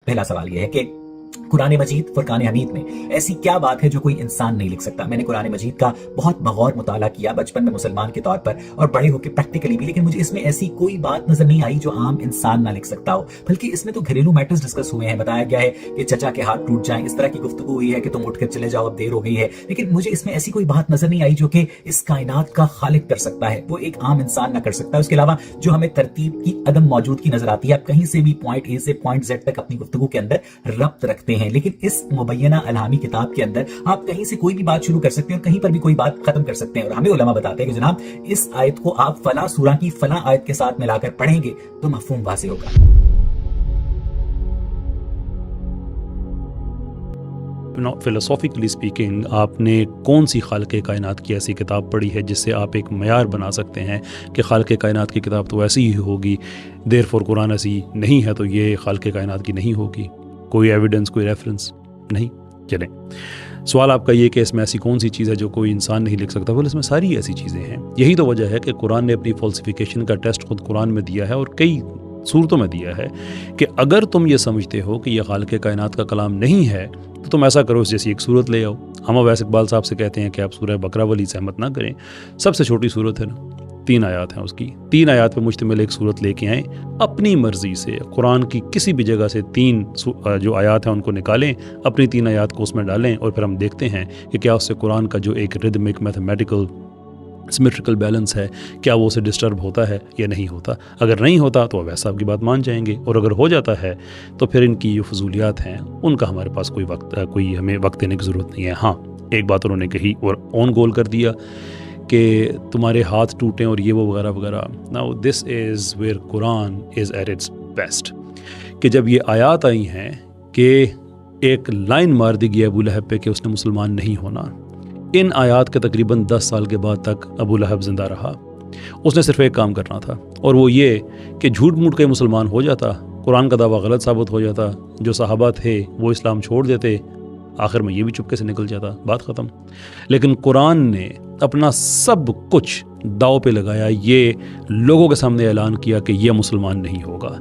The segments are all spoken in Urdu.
پہلا سوال یہ ہے کہ قرآن مجید فرقان حمید میں ایسی کیا بات ہے جو کوئی انسان نہیں لکھ سکتا؟ میں نے قرآن مجید کا بہت بغور مطالعہ کیا بچپن میں مسلمان کے طور پر اور بڑے ہو کے پریکٹیکلی بھی، لیکن مجھے اس میں ایسی کوئی بات نظر نہیں آئی جو عام انسان نہ لکھ سکتا ہو. بلکہ اس میں تو گھریلو میٹرز ڈسکس ہوئے ہیں، بتایا گیا ہے کہ چچا کے ہاتھ ٹوٹ جائیں، اس طرح کی گفتگو ہوئی ہے کہ تم اٹھ کر چلے جاؤ اب دیر ہو گئی ہے. لیکن مجھے اس میں ایسی کوئی بات نظر نہیں آئی جو کہ اس کائنات کا خالق کر سکتا ہے، وہ ایک عام انسان نہ کر سکتا ہے. اس کے علاوہ جو ہمیں ترتیب کی عدم موجودگی نظر آتی ہے، آپ کہیں سے بھی پوائنٹ اے سے پوائنٹ زیڈ تک اپنی گفتگو کے اندر ربط رکھتے ہیں، لیکن اس مبینہ الہامی کتاب کے اندر آپ کہیں سے کوئی بھی بات شروع کر سکتے ہیں اور کہیں پر بھی کوئی بات ختم کر سکتے ہیں. اور ہمیں علماء بتاتے ہیں کہ جناب اس آیت کو آپ فلاں سورہ کی فلاں آیت کے ساتھ ملا کر پڑھیں گے تو مفہوم واضح ہوگا. فلسافیکلی اسپیکنگ آپ نے کون سی خالق کائنات کی ایسی کتاب پڑھی ہے جس سے آپ ایک معیار بنا سکتے ہیں کہ خالق کائنات کی کتاب تو ایسی ہی ہوگی، دیر فور قرآن ایسی نہیں ہے تو یہ خالق کائنات کی نہیں ہوگی؟ کوئی ایویڈنس، کوئی ریفرنس نہیں. چلیں، سوال آپ کا یہ کہ اس میں ایسی کون سی چیز ہے جو کوئی انسان نہیں لکھ سکتا؟ اس میں ساری ایسی چیزیں ہیں. یہی تو وجہ ہے کہ قرآن نے اپنی فالسیفیکیشن کا ٹیسٹ خود قرآن میں دیا ہے اور کئی صورتوں میں دیا ہے کہ اگر تم یہ سمجھتے ہو کہ یہ خالق کائنات کا کلام نہیں ہے تو تم ایسا کرو اس جیسی ایک صورت لے آؤ. ہم اویس اقبال صاحب سے کہتے ہیں کہ آپ سورہ بقرہ والی سہمت نہ کریں، سب سے چھوٹی صورت ہے نا، 3 آیات ہیں اس کی، 3 آیات پہ مشتمل ایک صورت لے کے آئیں، اپنی مرضی سے قرآن کی کسی بھی جگہ سے 3 جو آیات ہیں ان کو نکالیں، اپنی 3 آیات کو اس میں ڈالیں اور پھر ہم دیکھتے ہیں کہ کیا اس سے قرآن کا جو ایک ردمک میتھمیٹیکل سیمیٹریکل بیلنس ہے کیا وہ اسے ڈسٹرب ہوتا ہے یا نہیں ہوتا. اگر نہیں ہوتا تو اویس صاحب کی بات مان جائیں گے، اور اگر ہو جاتا ہے تو پھر ان کی جو فضولیات ہیں ان کا ہمارے پاس کوئی ہمیں وقت دینے کی ضرورت نہیں ہے. ہاں، ایک بات انہوں نے کہی اور آن گول کر دیا کہ تمہارے ہاتھ ٹوٹیں اور یہ وہ وغیرہ وغیرہ. Now this is where Quran is at its best, کہ جب یہ آیات آئی ہیں کہ ایک لائن مار دی گئی ابو لہب پہ کہ اس نے مسلمان نہیں ہونا، ان آیات کے تقریباً 10 سال کے بعد تک ابو لہب زندہ رہا. اس نے صرف ایک کام کرنا تھا اور وہ یہ کہ جھوٹ موٹ کے مسلمان ہو جاتا، قرآن کا دعویٰ غلط ثابت ہو جاتا، جو صحابہ تھے وہ اسلام چھوڑ دیتے، آخر میں یہ بھی چپکے سے نکل جاتا، بات ختم. لیکن قرآن نے اپنا سب کچھ داؤ پہ لگایا، یہ لوگوں کے سامنے اعلان کیا کہ یہ مسلمان نہیں ہوگا.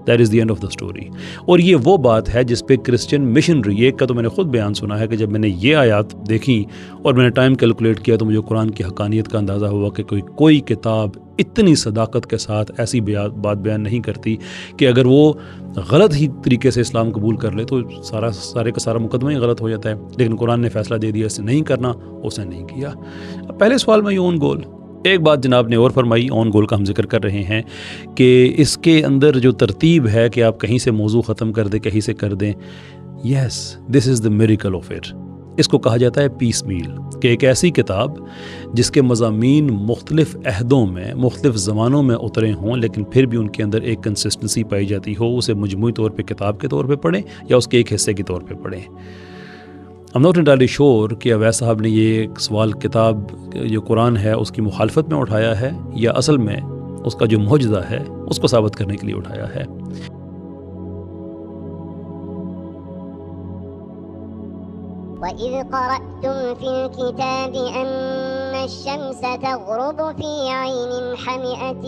That is the end of the story. اور یہ وہ بات ہے جس پہ کرسچن مشنری، ایک کا تو میں نے خود بیان سنا ہے کہ جب میں نے یہ آیات دیکھی اور میں نے ٹائم کیلکولیٹ کیا تو مجھے قرآن کی حقانیت کا اندازہ ہوا کہ کوئی کتاب اتنی صداقت کے ساتھ ایسی بات بیان نہیں کرتی کہ اگر وہ غلط ہی طریقے سے اسلام قبول کر لے تو سارے کا سارا مقدمہ ہی غلط ہو جاتا ہے. لیکن قرآن نے فیصلہ دے دیا اسے نہیں کرنا، اس نے نہیں کیا. پہلے سوال میں یہ اون گول، ایک بات جناب نے اور فرمائی، آن گول کا ہم ذکر کر رہے ہیں کہ اس کے اندر جو ترتیب ہے کہ آپ کہیں سے موضوع ختم کر دیں کہیں سے کر دیں. یس، دس از دا میریکل آف اٹ. اس کو کہا جاتا ہے پیس میل، کہ ایک ایسی کتاب جس کے مضامین مختلف عہدوں میں مختلف زمانوں میں اترے ہوں لیکن پھر بھی ان کے اندر ایک کنسسٹنسی پائی جاتی ہو، اسے مجموعی طور پہ کتاب کے طور پہ پڑھیں یا اس کے ایک حصے کے طور پہ پڑھیں. I'm not entirely sure کہ اویس صاحب نے یہ ایک سوال کتاب جو قرآن ہے اس کی مخالفت میں اٹھایا ہے یا اصل میں اس کا جو معجزہ ہے اس کو ثابت کرنے کے لیے اٹھایا ہے. وَإِذْ قَرَأْتُمْ فِي الْكِتَابِ أَنَّ الشَّمْسَ تَغْرُبُ فِي عَيْنٍ حَمِئَةٍ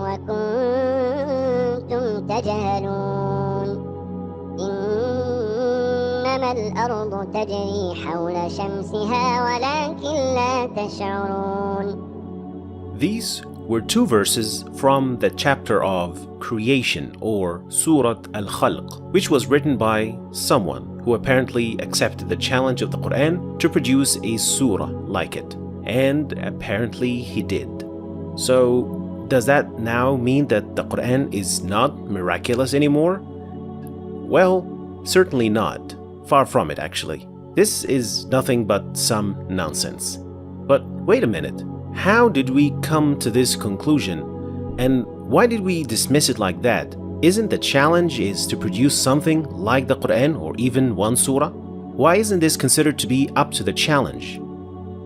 وَكُنْتُمْ تَجْهَلُونَ إِنَّمَا الْأَرْضُ تَجْرِي حَوْلَ شَمْسِهَا وَلَكِنْ لَا تَشْعُرُونَ. These were 2 verses from the chapter of Creation or Surat Al-Khalq, which was written by someone who apparently accepted the challenge of the Quran to produce a surah like it. And apparently he did. So, does that now mean that the Quran is not miraculous anymore? Well, certainly not. Far from it, actually. This is nothing but some nonsense. But wait a minute. How did we come to this conclusion? And why did we dismiss it like that? Isn't the challenge is to produce something like the Quran or even one surah? Why isn't this considered to be up to the challenge?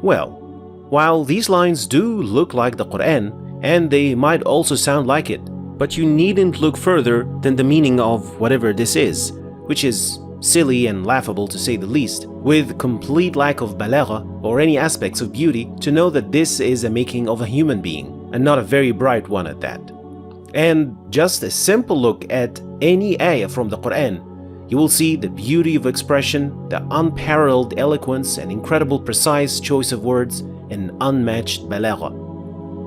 Well, while these lines do look like the Quran, and they might also sound like it, but you needn't look further than the meaning of whatever this is, which is silly and laughable to say the least, with complete lack of balagha or any aspects of beauty to know that this is a making of a human being, and not a very bright one at that. And just a simple look at any ayah from the Quran You will see the beauty of expression, the unparalleled eloquence and incredible precise choice of words, and unmatched balagha.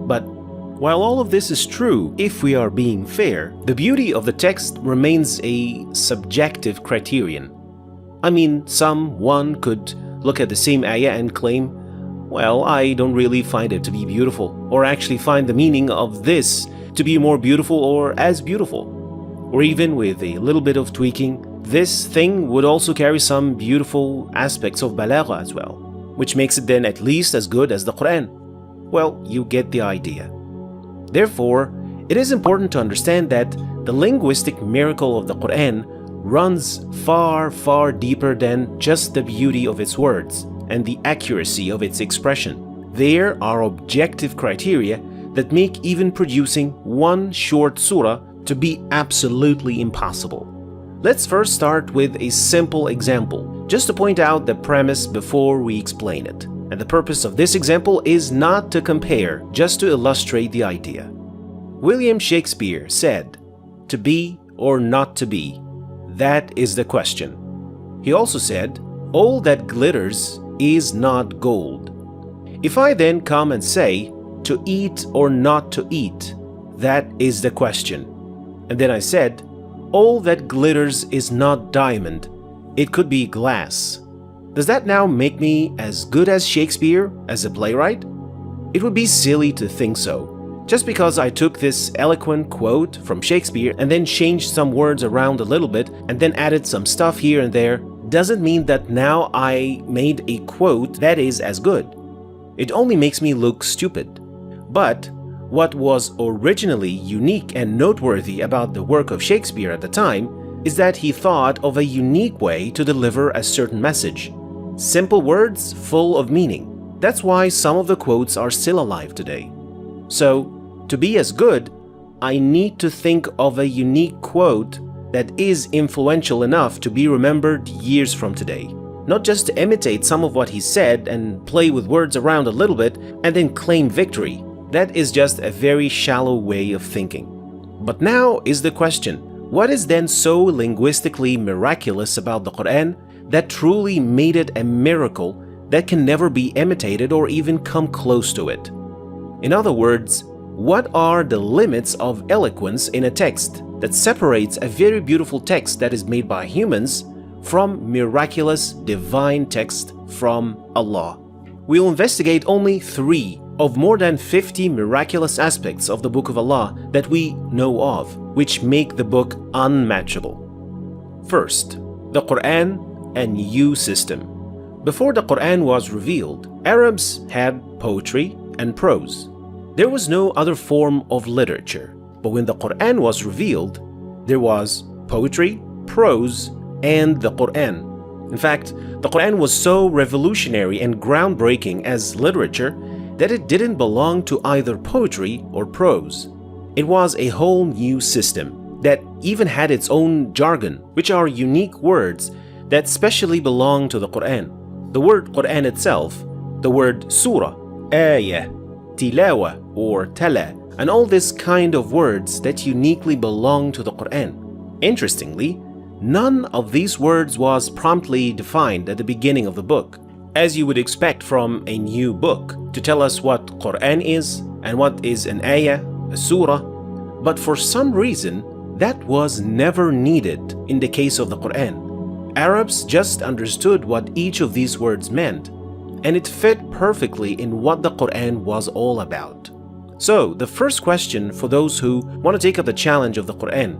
But while all of this is true, if we are being fair, the beauty of the text remains a subjective criterion. I mean, someone could look at the same ayah and claim, well, I don't really find it to be beautiful, or actually find the meaning of this to be more beautiful or as beautiful. Or even with a little bit of tweaking, this thing would also carry some beautiful aspects of balagha as well, which makes it then at least as good as the Quran. Well, you get the idea. Therefore, it is important to understand that the linguistic miracle of the Quran runs far, far deeper than just the beauty of its words and the accuracy of its expression. There are objective criteria that make even producing one short surah to be absolutely impossible. Let's first start with a simple example, just to point out the premise before we explain it. And the purpose of this example is not to compare, just to illustrate the idea. William Shakespeare said, "To be or not to be, that is the question." He also said, "All that glitters is not gold." If I then come and say, "To eat or not to eat, that is the question," and then I said, "All that glitters is not diamond, it could be glass," does that now make me as good as Shakespeare as a playwright? It would be silly to think so. Just because I took this eloquent quote from Shakespeare and then changed some words around a little bit and then added some stuff here and there doesn't mean that now I made a quote that is as good. It only makes me look stupid. But what was originally unique and noteworthy about the work of Shakespeare at the time is that he thought of a unique way to deliver a certain message. Simple words full of meaning. That's why some of the quotes are still alive today. So, to be as good, I need to think of a unique quote that is influential enough to be remembered years from today. Not just to imitate some of what he said and play with words around a little bit and then claim victory. That is just a very shallow way of thinking. But now is the question, what is then so linguistically miraculous about the Quran that truly made it a miracle that can never be imitated or even come close to it? In other words, what are the limits of eloquence in a text that separates a very beautiful text that is made by humans from miraculous divine text from Allah? We'll investigate only 3 of more than 50 miraculous aspects of the Book of Allah that we know of, which make the book unmatchable. First, the Quran, a new system. Before the Quran was revealed, Arabs had poetry and prose. There was no other form of literature. But when the Quran was revealed, there was poetry, prose, and the Quran. In fact, the Quran was so revolutionary and groundbreaking as literature that it didn't belong to either poetry or prose. It was a whole new system that even had its own jargon, which are unique words that specially belong to the Quran. The word Quran itself, the word surah, ayah, tilawa or tala, and all this kind of words that uniquely belong to the Quran. Interestingly, none of these words was promptly defined at the beginning of the book, as you would expect from a new book to tell us what Quran is and what is an ayah, a surah, but for some reason that was never needed in the case of the Quran. Arabs just understood what each of these words meant, and it fit perfectly in what the Quran was all about. So, the first question for those who want to take up the challenge of the Quran: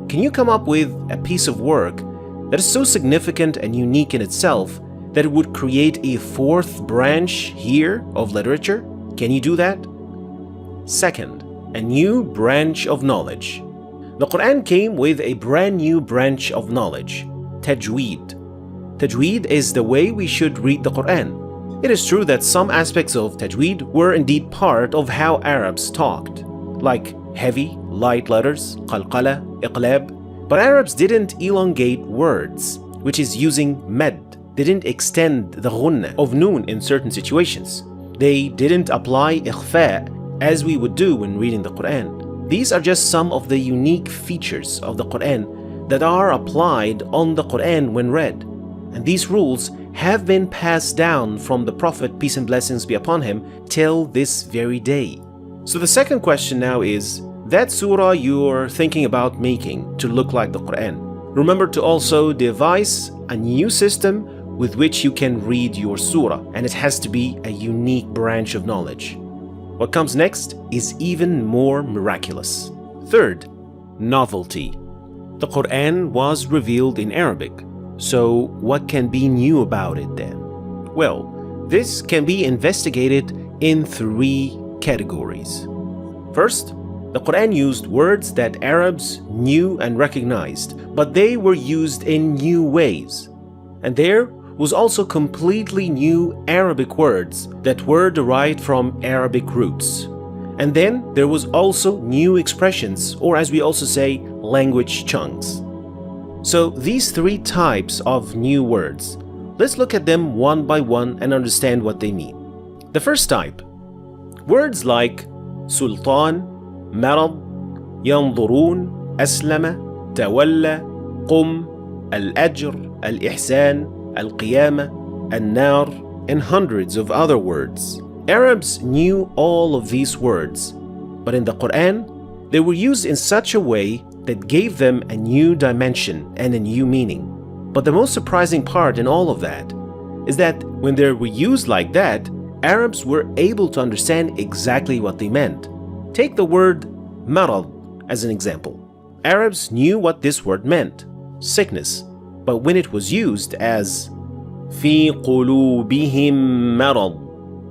can you come up with a piece of work that is so significant and unique in itself that it would create a 4th branch here of literature? Can you do that? Second, a new branch of knowledge. The Quran came with a brand new branch of knowledge, tajweed. Tajweed is the way we should read the Quran. It is true that some aspects of tajweed were indeed part of how Arabs talked, like heavy, light letters, qalqala, iqlab, but Arabs didn't elongate words, which is using med. They didn't extend the ghunna of noon in certain situations. They didn't apply ikhfa as we would do when reading the Quran. These are just some of the unique features of the Quran that are applied on the Quran when read. And these rules have been passed down from the Prophet, peace and blessings be upon him, till this very day. So the second question now is, that surah you're thinking about making to look like the Quran, remember to also devise a new system with which you can read your surah, and it has to be a unique branch of knowledge. What comes next is even more miraculous. Third, novelty. The Quran was revealed in Arabic, so what can be new about it then? Well, this can be investigated in 3 categories. First, the Quran used words that Arabs knew and recognized, but they were used in new ways. And there was also completely new Arabic words that were derived from Arabic roots. And then there was also new expressions, or as we also say, language chunks. So these 3 types of new words, let's look at them one by one and understand what they mean. The first type, words like sultan, marad, yanzurun, aslama, tawalla, qum, al-ajr, al-ihsan, al-qiyamah, an-nar, and hundreds of other words. Arabs knew all of these words, but in the Quran, they were used in such a way that gave them a new dimension and a new meaning. But the most surprising part in all of that is that when they were used like that, Arabs were able to understand exactly what they meant. Take the word marad as an example. Arabs knew what this word meant, sickness, but when it was used as fi qulubihim marad,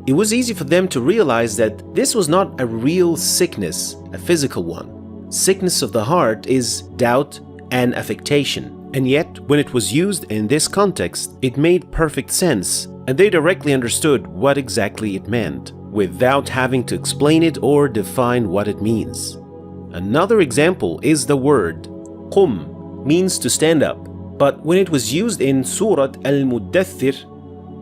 it was easy for them to realize that this was not a real sickness, a physical one. Sickness of the heart is doubt and affectation. And yet, when it was used in this context, it made perfect sense, and they directly understood what exactly it meant, without having to explain it or define what it means. Another example is the word qum, means to stand up, but when it was used in Surah Al-Muddathir,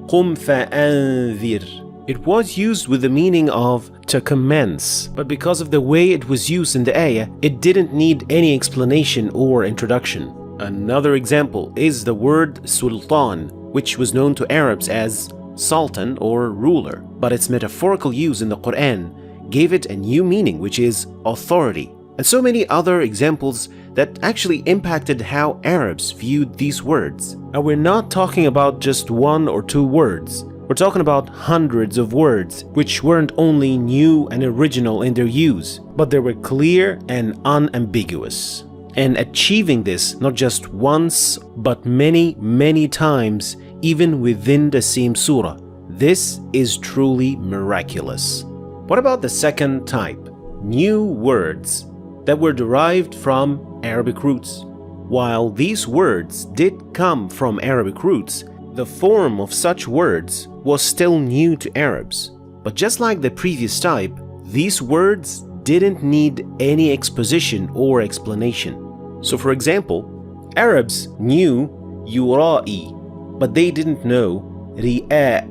qum fa'anzir, it was used with the meaning of to commence, but because of the way it was used in the ayah, it didn't need any explanation or introduction. Another example is the word sultan, which was known to Arabs as sultan or ruler, but its metaphorical use in the Quran gave it a new meaning, which is authority, and so many other examples that actually impacted how Arabs viewed these words. Now, we're not talking about just 1 or 2 words. We're talking about hundreds of words, which weren't only new and original in their use, but they were clear and unambiguous. And achieving this not just once, but many, many times, even within the same surah. This is truly miraculous. What about the second type? New words that were derived from Arabic roots. While these words did come from Arabic roots, the form of such words was still new to Arabs. But just like the previous type, these words didn't need any exposition or explanation. So for example, Arabs knew yura'i, but they didn't know ri'a.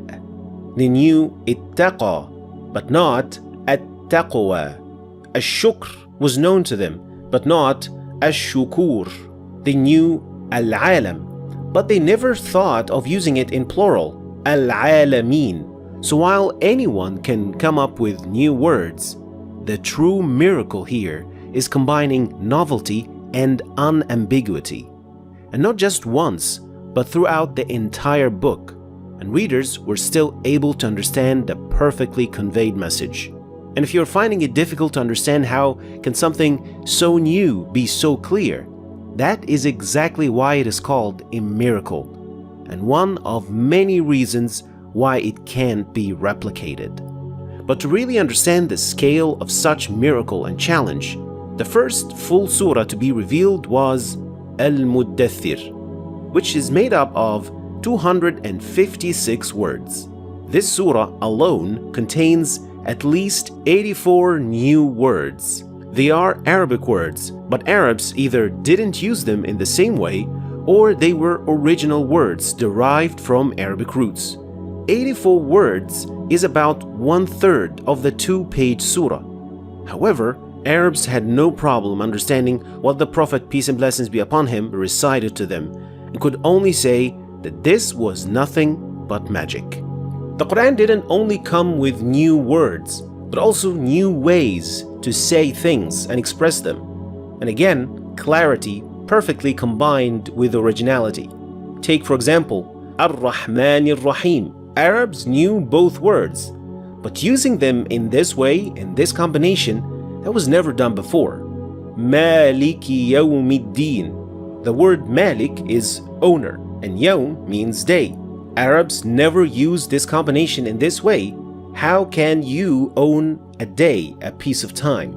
They knew ittaqa, but not at-taqwa. Ash-shukr was known to them, but not ash-shukur. They knew al-alam, but they never thought of using it in plural, al-alamin. So while anyone can come up with new words, the true miracle here is combining novelty and unambiguity. And not just once, but throughout the entire book. And readers were still able to understand the perfectly conveyed message. And if you're finding it difficult to understand how can something so new be so clear, that is exactly why it is called a miracle, and one of many reasons why it can't be replicated. But to really understand the scale of such miracle and challenge, the first full surah to be revealed was Al-Muddathir, which is made up of 256 words. This surah alone contains at least 84 new words. They are Arabic words, but Arabs either didn't use them in the same way, or they were original words derived from Arabic roots. 84 words is about 1/3 of the 2-page surah. However, Arabs had no problem understanding what the Prophet, peace and blessings be upon him, recited to them, and could only say that this was nothing but magic. The Quran didn't only come with new words, but also new ways to say things and express them. And again, clarity perfectly combined with originality. Take, for example, Ar-Rahman Ar-Rahim. Arabs knew both words, but using them in this way, in this combination, that was never done before. Maliki Yawmiddin. The word Malik is owner, and Yawm means day. Arabs never used this combination in this way. How can you own a day, a piece of time?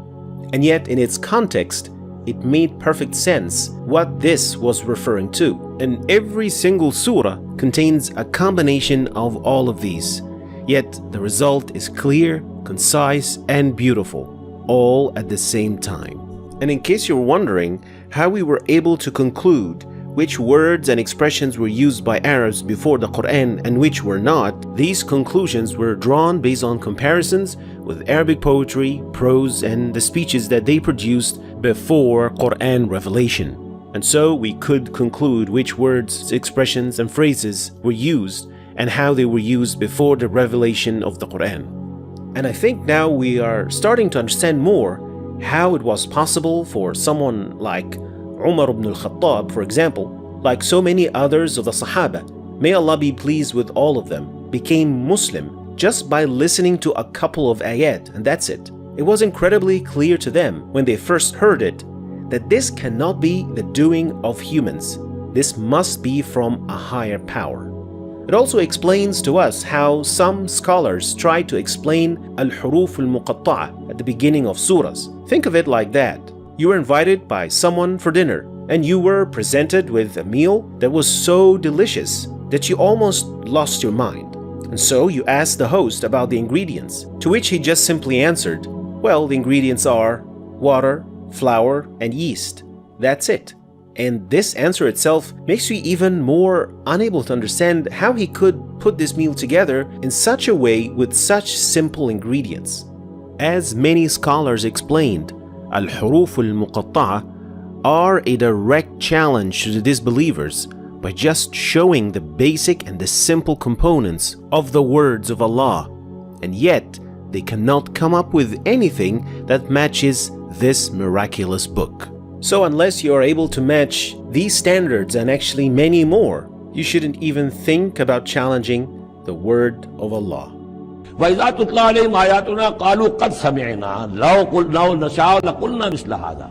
And yet, in its context, it made perfect sense what this was referring to. And every single surah contains a combination of all of these. Yet the result is clear, concise, and beautiful, all at the same time. And in case you're wondering how we were able to conclude which words and expressions were used by Arabs before the Quran and which were not, these conclusions were drawn based on comparisons with Arabic poetry, prose, and the speeches that they produced before Quran revelation. And so we could conclude which words, expressions, and phrases were used and how they were used before the revelation of the Quran. And I think now we are starting to understand more how it was possible for someone like Umar ibn al-Khattab, for example, like so many others of the Sahaba, may Allah be pleased with all of them, became Muslim just by listening to a couple of ayat, and that's it. It was incredibly clear to them when they first heard it that this cannot be the doing of humans. This must be from a higher power. It also explains to us how some scholars try to explain al-huruf al-muqatta'a at the beginning of surahs. Think of it like that. You were invited by someone for dinner, and you were presented with a meal that was so delicious that you almost lost your mind. And so you asked the host about the ingredients, to which he just simply answered, well, the ingredients are water, flour, and yeast. That's it. And this answer itself makes you even more unable to understand how he could put this meal together in such a way with such simple ingredients. As many scholars explained, al-huruf al-muqatta'a are a direct challenge to the disbelievers by just showing the basic and the simple components of the words of Allah, and yet they cannot come up with anything that matches this miraculous book. So unless you are able to match these standards and actually many more, you shouldn't even think about challenging the word of Allah. وَإِذَا تُتْلَى عَلَيْهِمْ آيَاتُنَا قَالُوا قَدْ سَمِعْنَا لَوْ نَشَاءُ لَقُلْنَا مِثْلَ هَذَا.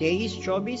23-24,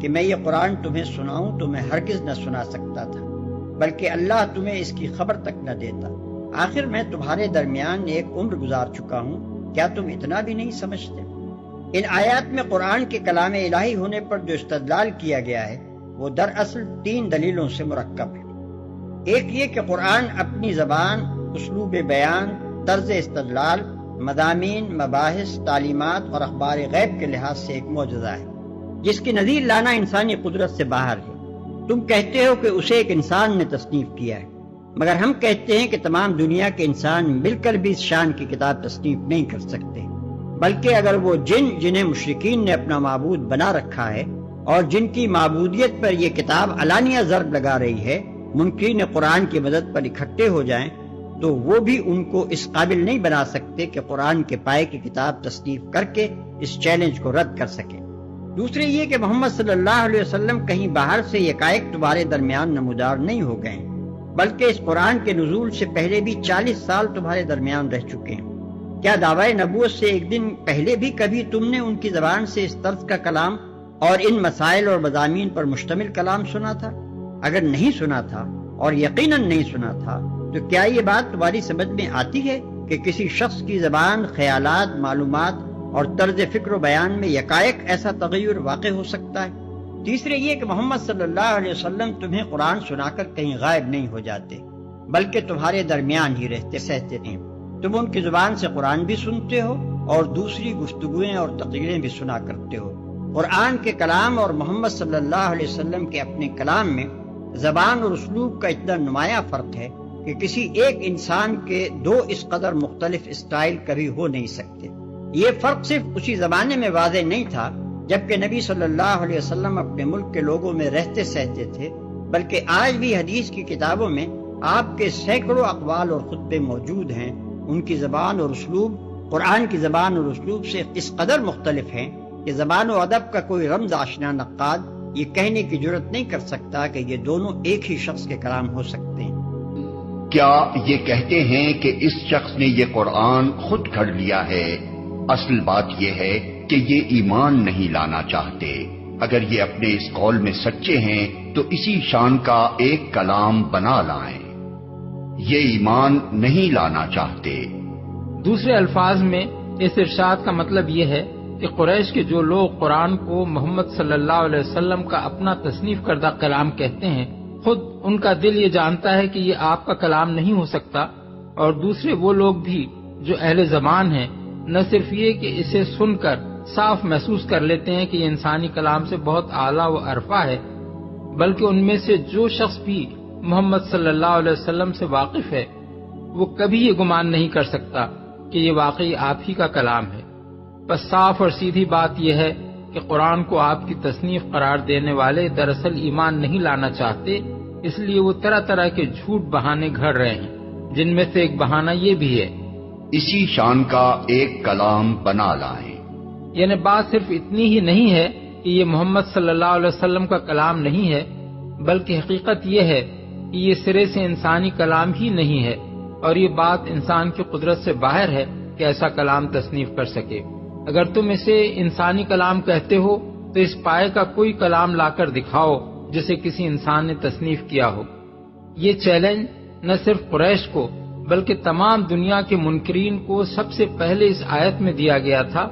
کہ میں یہ قرآن تمہیں سناؤں تو میں ہرگز نہ سنا سکتا تھا، بلکہ اللہ تمہیں اس کی خبر تک نہ دیتا۔ آخر میں تمہارے درمیان ایک عمر گزار چکا ہوں، کیا تم اتنا بھی نہیں سمجھتے؟ ان آیات میں قرآن کے کلام الہی ہونے پر جو استدلال کیا گیا ہے وہ دراصل 3 دلیلوں سے مرکب ہے۔ ایک یہ کہ قرآن اپنی زبان، اسلوب بیان، طرز استدلال، مضامین، مباحث، تعلیمات اور اخبار غیب کے لحاظ سے ایک معجزہ ہے جس کی نظیر لانا انسانی قدرت سے باہر ہے۔ تم کہتے ہو کہ اسے ایک انسان نے تصنیف کیا ہے، مگر ہم کہتے ہیں کہ تمام دنیا کے انسان مل کر بھی اس شان کی کتاب تصنیف نہیں کر سکتے، بلکہ اگر وہ جنہیں مشرکین نے اپنا معبود بنا رکھا ہے اور جن کی معبودیت پر یہ کتاب علانیہ ضرب لگا رہی ہے، منکرین قرآن کی مدد پر اکٹھے ہو جائیں تو وہ بھی ان کو اس قابل نہیں بنا سکتے کہ قرآن کے پائے کی کتاب تصنیف کر کے اس چیلنج کو رد کر سکیں۔ دوسرے یہ کہ محمد صلی اللہ علیہ وسلم کہیں باہر سے یکایک تمہارے درمیان نمودار نہیں ہو گئے ہیں، بلکہ اس قرآن کے نزول سے پہلے بھی 40 سال تمہارے درمیان رہ چکے ہیں۔ کیا دعوی نبوت سے ایک دن پہلے بھی کبھی تم نے ان کی زبان سے اس طرز کا کلام اور ان مسائل اور مضامین پر مشتمل کلام سنا تھا؟ اگر نہیں سنا تھا، اور یقیناً نہیں سنا تھا، تو کیا یہ بات تمہاری سمجھ میں آتی ہے کہ کسی شخص کی زبان، خیالات، معلومات اور طرز فکر و بیان میں یکایک ایسا تغیر واقع ہو سکتا ہے؟ تیسرے یہ کہ محمد صلی اللہ علیہ وسلم تمہیں قرآن سنا کر کہیں غائب نہیں ہو جاتے، بلکہ تمہارے درمیان ہی رہتے سہتے ہیں۔ تم ان کی زبان سے قرآن بھی سنتے ہو اور دوسری گفتگویں اور تقریریں بھی سنا کرتے ہو۔ قرآن کے کلام اور محمد صلی اللہ علیہ وسلم کے اپنے کلام میں زبان اور اسلوب کا اتنا نمایاں فرق ہے کہ کسی ایک انسان کے 2 اس قدر مختلف اسٹائل کبھی ہو نہیں سکتے۔ یہ فرق صرف اسی زمانے میں واضح نہیں تھا جبکہ نبی صلی اللہ علیہ وسلم اپنے ملک کے لوگوں میں رہتے سہتے تھے، بلکہ آج بھی حدیث کی کتابوں میں آپ کے سینکڑوں اقوال اور خطبے موجود ہیں۔ ان کی زبان اور اسلوب قرآن کی زبان اور اسلوب سے اس قدر مختلف ہیں کہ زبان و ادب کا کوئی رمز آشنا نقاد یہ کہنے کی جرت نہیں کر سکتا کہ یہ دونوں ایک ہی شخص کے کلام ہو سکتے ہیں۔ کیا یہ کہتے ہیں کہ اس شخص نے یہ قرآن خود گھڑ لیا ہے؟ اصل بات یہ ہے کہ یہ ایمان نہیں لانا چاہتے۔ اگر یہ اپنے اس قول میں سچے ہیں تو اسی شان کا ایک کلام بنا لائیں۔ یہ ایمان نہیں لانا چاہتے۔ دوسرے الفاظ میں اس ارشاد کا مطلب یہ ہے کہ قریش کے جو لوگ قرآن کو محمد صلی اللہ علیہ وسلم کا اپنا تصنیف کردہ کلام کہتے ہیں، خود ان کا دل یہ جانتا ہے کہ یہ آپ کا کلام نہیں ہو سکتا، اور دوسرے وہ لوگ بھی جو اہل زبان ہیں نہ صرف یہ کہ اسے سن کر صاف محسوس کر لیتے ہیں کہ یہ انسانی کلام سے بہت اعلیٰ و عرفہ ہے، بلکہ ان میں سے جو شخص بھی محمد صلی اللہ علیہ وسلم سے واقف ہے وہ کبھی یہ گمان نہیں کر سکتا کہ یہ واقعی آپ ہی کا کلام ہے۔ بس صاف اور سیدھی بات یہ ہے کہ قرآن کو آپ کی تصنیف قرار دینے والے دراصل ایمان نہیں لانا چاہتے، اس لیے وہ طرح طرح کے جھوٹ بہانے گھڑ رہے ہیں، جن میں سے ایک بہانہ یہ بھی ہے اسی شان کا ایک کلام بنا لائیں۔ یعنی بات صرف اتنی ہی نہیں ہے کہ یہ محمد صلی اللہ علیہ وسلم کا کلام نہیں ہے، بلکہ حقیقت یہ ہے کہ یہ سرے سے انسانی کلام ہی نہیں ہے، اور یہ بات انسان کی قدرت سے باہر ہے کہ ایسا کلام تصنیف کر سکے۔ اگر تم اسے انسانی کلام کہتے ہو تو اس پائے کا کوئی کلام لا کر دکھاؤ جسے کسی انسان نے تصنیف کیا ہو۔ یہ چیلنج نہ صرف قریش کو بلکہ تمام دنیا کے منکرین کو سب سے پہلے اس آیت میں دیا گیا تھا،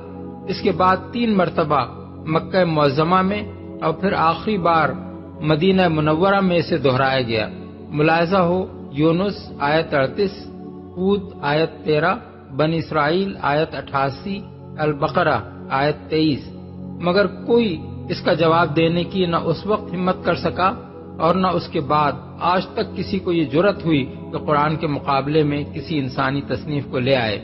اس کے بعد 3 مرتبہ مکہ معظمہ میں اور پھر آخری بار مدینہ منورہ میں اسے دہرایا گیا۔ ملاحظہ ہو یونس آیت 38، ہود آیت 13، بنی اسرائیل آیت 88، البقرہ آیت 23، مگر کوئی اس کا جواب دینے کی نہ اس وقت ہمت کر سکا اور نہ اس کے بعد آج تک کسی کو یہ جرت ہوئی کہ قرآن کے مقابلے میں کسی انسانی تصنیف کو لے آئے۔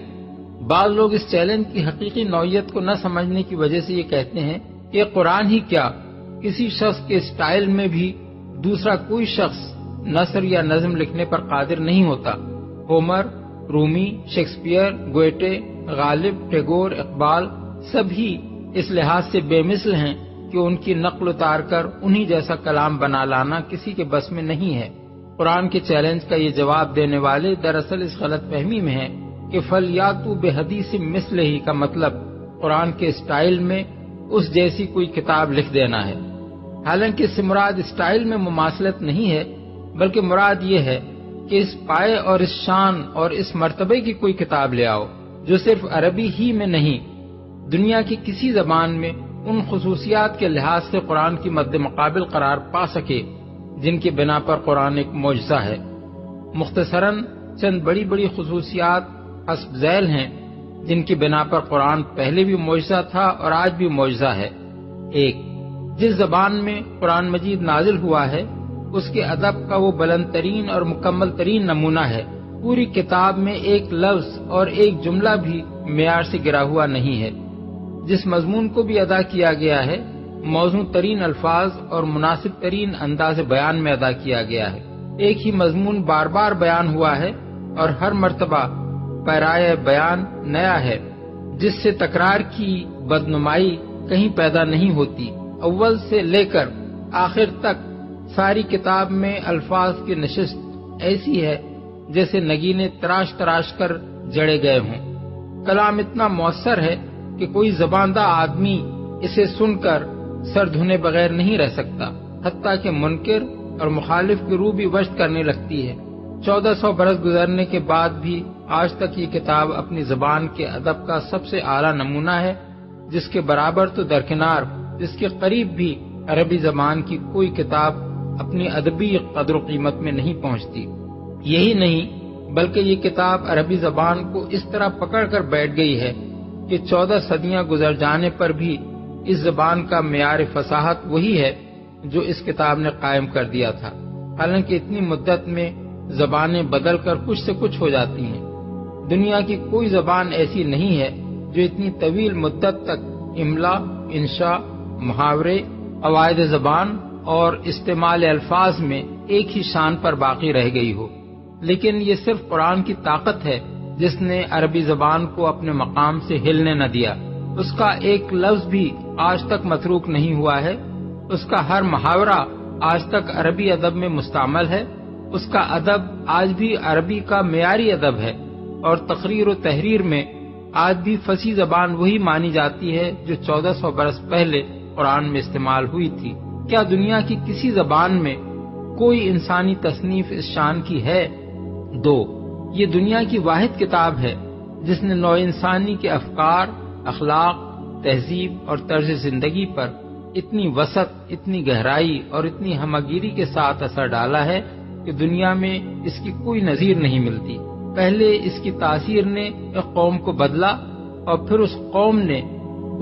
بعض لوگ اس چیلنج کی حقیقی نوعیت کو نہ سمجھنے کی وجہ سے یہ کہتے ہیں کہ قرآن ہی کیا، کسی شخص کے اسٹائل میں بھی دوسرا کوئی شخص نثر یا نظم لکھنے پر قادر نہیں ہوتا۔ ہومر، رومی، شیکسپیئر، گویٹے، غالب، ٹیگور، اقبال سبھی اس لحاظ سے بے مثل ہیں کہ ان کی نقل اتار کر انہی جیسا کلام بنا لانا کسی کے بس میں نہیں ہے۔ قرآن کے چیلنج کا یہ جواب دینے والے دراصل اس غلط فہمی میں ہیں کہ فلیاتو بحدیث مثلہ کا مطلب قرآن کے اسٹائل میں اس جیسی کوئی کتاب لکھ دینا ہے۔ حالانکہ اس سے مراد اسٹائل میں مماثلت نہیں ہے، بلکہ مراد یہ ہے کہ اس پائے اور اس شان اور اس مرتبے کی کوئی کتاب لے آؤ جو صرف عربی ہی میں نہیں، دنیا کی کسی زبان میں ان خصوصیات کے لحاظ سے قرآن کی مد مقابل قرار پا سکے جن کی بنا پر قرآن ایک معجزہ ہے۔ مختصراً چند بڑی بڑی خصوصیات حسب ذیل ہیں جن کی بنا پر قرآن پہلے بھی معجزہ تھا اور آج بھی معجزہ ہے۔ ایک، جس زبان میں قرآن مجید نازل ہوا ہے اس کے ادب کا وہ بلند ترین اور مکمل ترین نمونہ ہے۔ پوری کتاب میں ایک لفظ اور ایک جملہ بھی معیار سے گرا ہوا نہیں ہے۔ جس مضمون کو بھی ادا کیا گیا ہے موزوں ترین الفاظ اور مناسب ترین انداز بیان میں ادا کیا گیا ہے۔ ایک ہی مضمون بار بار بیان ہوا ہے اور ہر مرتبہ پیرائے بیان نیا ہے، جس سے تکرار کی بدنمائی کہیں پیدا نہیں ہوتی۔ اول سے لے کر آخر تک ساری کتاب میں الفاظ کی نشست ایسی ہے جیسے نگینے تراش تراش کر جڑے گئے ہوں۔ کلام اتنا مؤثر ہے کہ کوئی زباندہ آدمی اسے سن کر سر دھونے بغیر نہیں رہ سکتا، حتیٰ کہ منکر اور مخالف کی روح بھی وشت کرنے لگتی ہے۔ 1400 برس گزرنے کے بعد بھی آج تک یہ کتاب اپنی زبان کے ادب کا سب سے اعلیٰ نمونہ ہے، جس کے برابر تو درکنار، جس کے قریب بھی عربی زبان کی کوئی کتاب اپنی ادبی قدر و قیمت میں نہیں پہنچتی۔ یہی نہیں بلکہ یہ کتاب عربی زبان کو اس طرح پکڑ کر بیٹھ گئی ہے کہ 14 صدیاں گزر جانے پر بھی اس زبان کا معیار فصاحت وہی ہے جو اس کتاب نے قائم کر دیا تھا۔ حالانکہ اتنی مدت میں زبانیں بدل کر کچھ سے کچھ ہو جاتی ہیں، دنیا کی کوئی زبان ایسی نہیں ہے جو اتنی طویل مدت تک املا، انشاء، محاورے، قواعد زبان اور استعمال الفاظ میں ایک ہی شان پر باقی رہ گئی ہو۔ لیکن یہ صرف قرآن کی طاقت ہے جس نے عربی زبان کو اپنے مقام سے ہلنے نہ دیا۔ اس کا ایک لفظ بھی آج تک متروک نہیں ہوا ہے، اس کا ہر محاورہ آج تک عربی ادب میں مستعمل ہے، اس کا ادب آج بھی عربی کا معیاری ادب ہے، اور تقریر و تحریر میں آج بھی فصیح زبان وہی مانی جاتی ہے جو 1400 برس پہلے قرآن میں استعمال ہوئی تھی۔ کیا دنیا کی کسی زبان میں کوئی انسانی تصنیف اس شان کی ہے؟ 2، یہ دنیا کی واحد کتاب ہے جس نے نوع انسانی کے افکار، اخلاق، تہذیب اور طرز زندگی پر اتنی وسعت، اتنی گہرائی اور اتنی ہمگیری کے ساتھ اثر ڈالا ہے کہ دنیا میں اس کی کوئی نظیر نہیں ملتی۔ پہلے اس کی تاثیر نے ایک قوم کو بدلا اور پھر اس قوم نے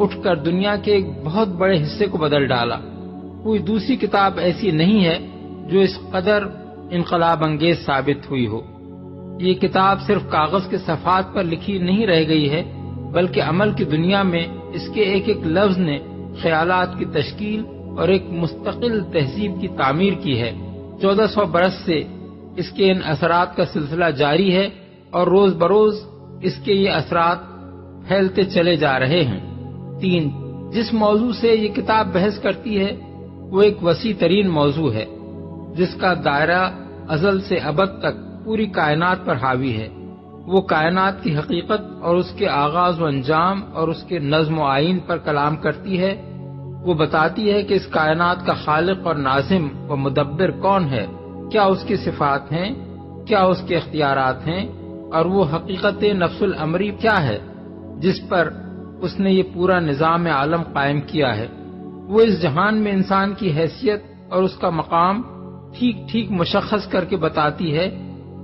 اٹھ کر دنیا کے ایک بہت بڑے حصے کو بدل ڈالا۔ کوئی دوسری کتاب ایسی نہیں ہے جو اس قدر انقلاب انگیز ثابت ہوئی ہو۔ یہ کتاب صرف کاغذ کے صفحات پر لکھی نہیں رہ گئی ہے، بلکہ عمل کی دنیا میں اس کے ایک ایک لفظ نے خیالات کی تشکیل اور ایک مستقل تہذیب کی تعمیر کی ہے۔ 1400 برس سے اس کے ان اثرات کا سلسلہ جاری ہے اور روز بروز اس کے یہ اثرات پھیلتے چلے جا رہے ہیں۔ 3، جس موضوع سے یہ کتاب بحث کرتی ہے وہ ایک وسیع ترین موضوع ہے جس کا دائرہ ازل سے ابد تک پوری کائنات پر حاوی ہے۔ وہ کائنات کی حقیقت اور اس کے آغاز و انجام اور اس کے نظم و آئین پر کلام کرتی ہے۔ وہ بتاتی ہے کہ اس کائنات کا خالق اور ناظم و مدبر کون ہے، کیا اس کی صفات ہیں، کیا اس کے اختیارات ہیں، اور وہ حقیقت نفس الامری کیا ہے جس پر اس نے یہ پورا نظام عالم قائم کیا ہے۔ وہ اس جہان میں انسان کی حیثیت اور اس کا مقام ٹھیک ٹھیک مشخص کر کے بتاتی ہے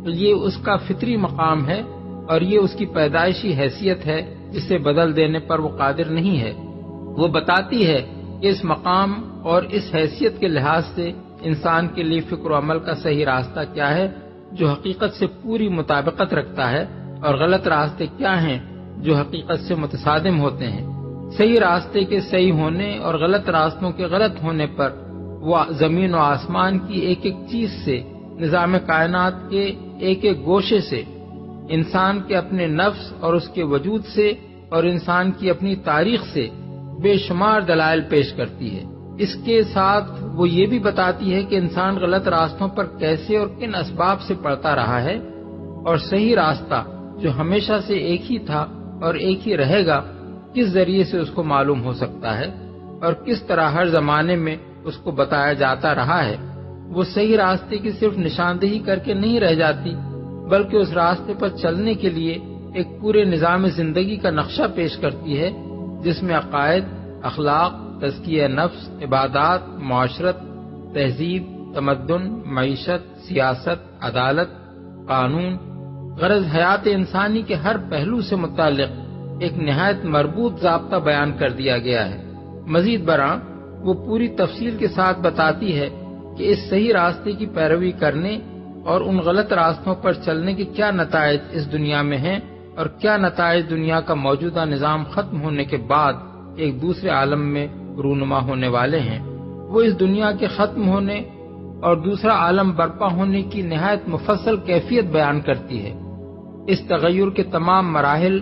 کہ یہ اس کا فطری مقام ہے اور یہ اس کی پیدائشی حیثیت ہے جسے بدل دینے پر وہ قادر نہیں ہے۔ وہ بتاتی ہے کہ اس مقام اور اس حیثیت کے لحاظ سے انسان کے لیے فکر و عمل کا صحیح راستہ کیا ہے جو حقیقت سے پوری مطابقت رکھتا ہے، اور غلط راستے کیا ہیں جو حقیقت سے متصادم ہوتے ہیں۔ صحیح راستے کے صحیح ہونے اور غلط راستوں کے غلط ہونے پر وہ زمین و آسمان کی ایک ایک چیز سے، نظام کائنات کے ایک ایک گوشے سے، انسان کے اپنے نفس اور اس کے وجود سے اور انسان کی اپنی تاریخ سے بے شمار دلائل پیش کرتی ہے۔ اس کے ساتھ وہ یہ بھی بتاتی ہے کہ انسان غلط راستوں پر کیسے اور کن اسباب سے پڑتا رہا ہے، اور صحیح راستہ جو ہمیشہ سے ایک ہی تھا اور ایک ہی رہے گا کس ذریعے سے اس کو معلوم ہو سکتا ہے، اور کس طرح ہر زمانے میں اس کو بتایا جاتا رہا ہے، وہ صحیح راستے کی صرف نشاندہی کر کے نہیں رہ جاتی، بلکہ اس راستے پر چلنے کے لیے ایک پورے نظام زندگی کا نقشہ پیش کرتی ہے، جس میں عقائد، اخلاق، تزکیہ نفس، عبادات، معاشرت، تہذیب، تمدن، معیشت، سیاست، عدالت، قانون، غرض حیات انسانی کے ہر پہلو سے متعلق ایک نہایت مربوط ضابطہ بیان کر دیا گیا ہے۔ مزید برآں وہ پوری تفصیل کے ساتھ بتاتی ہے کہ اس صحیح راستے کی پیروی کرنے اور ان غلط راستوں پر چلنے کے کیا نتائج اس دنیا میں ہیں اور کیا نتائج دنیا کا موجودہ نظام ختم ہونے کے بعد ایک دوسرے عالم میں رونما ہونے والے ہیں۔ وہ اس دنیا کے ختم ہونے اور دوسرا عالم برپا ہونے کی نہایت مفصل کیفیت بیان کرتی ہے۔ اس تغیر کے تمام مراحل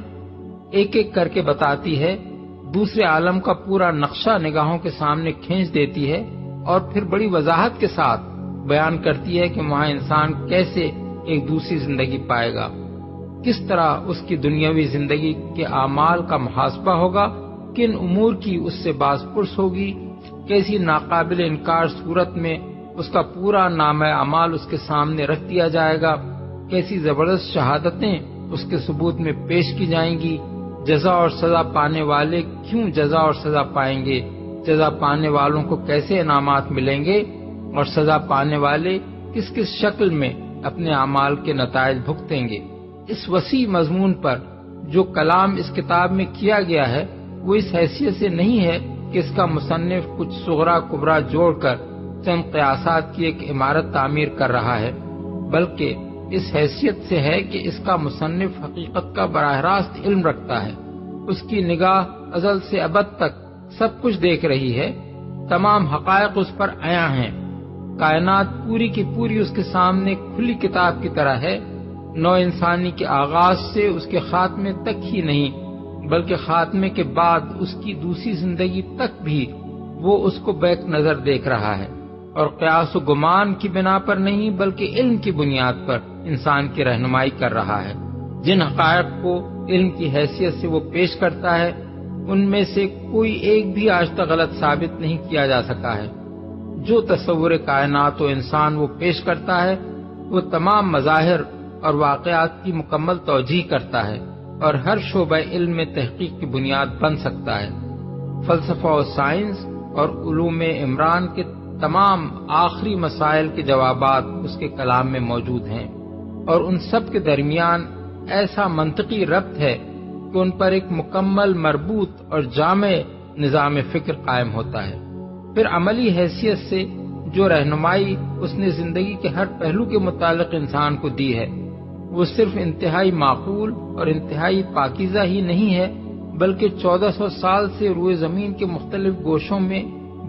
ایک ایک کر کے بتاتی ہے، دوسرے عالم کا پورا نقشہ نگاہوں کے سامنے کھینچ دیتی ہے اور پھر بڑی وضاحت کے ساتھ بیان کرتی ہے کہ وہاں انسان کیسے ایک دوسری زندگی پائے گا، کس طرح اس کی دنیاوی زندگی کے اعمال کا محاسبہ ہوگا، کن امور کی اس سے باز پرس ہوگی، کیسی ناقابل انکار صورت میں اس کا پورا نامہ اعمال اس کے سامنے رکھ دیا جائے گا، کیسی زبردست شہادتیں اس کے ثبوت میں پیش کی جائیں گی، جزا اور سزا پانے والے کیوں جزا اور سزا پائیں گے، جزا پانے والوں کو کیسے انعامات ملیں گے اور سزا پانے والے کس کس شکل میں اپنے اعمال کے نتائج بھگتیں گے۔ اس وسیع مضمون پر جو کلام اس کتاب میں کیا گیا ہے وہ اس حیثیت سے نہیں ہے کہ اس کا مصنف کچھ صغرا کبرا جوڑ کر چند قیاسات کی ایک عمارت تعمیر کر رہا ہے، بلکہ اس حیثیت سے ہے کہ اس کا مصنف حقیقت کا براہ راست علم رکھتا ہے، اس کی نگاہ ازل سے ابد تک سب کچھ دیکھ رہی ہے، تمام حقائق اس پر عیاں ہیں، کائنات پوری کی پوری اس کے سامنے کھلی کتاب کی طرح ہے، نو انسانی کے آغاز سے اس کے خاتمے تک ہی نہیں بلکہ خاتمے کے بعد اس کی دوسری زندگی تک بھی وہ اس کو بیک نظر دیکھ رہا ہے، اور قیاس و گمان کی بنا پر نہیں بلکہ علم کی بنیاد پر انسان کی رہنمائی کر رہا ہے۔ جن حقائق کو علم کی حیثیت سے وہ پیش کرتا ہے ان میں سے کوئی ایک بھی آج تک غلط ثابت نہیں کیا جا سکا ہے۔ جو تصور کائنات و انسان وہ پیش کرتا ہے وہ تمام مظاہر اور واقعات کی مکمل توجیہ کرتا ہے اور ہر شعبہ علم میں تحقیق کی بنیاد بن سکتا ہے۔ فلسفہ و سائنس اور علوم عمران کے تمام آخری مسائل کے جوابات اس کے کلام میں موجود ہیں، اور ان سب کے درمیان ایسا منطقی ربط ہے کہ ان پر ایک مکمل مربوط اور جامع نظام فکر قائم ہوتا ہے۔ پھر عملی حیثیت سے جو رہنمائی اس نے زندگی کے ہر پہلو کے متعلق انسان کو دی ہے وہ صرف انتہائی معقول اور انتہائی پاکیزہ ہی نہیں ہے بلکہ 1400 سال سے روئے زمین کے مختلف گوشوں میں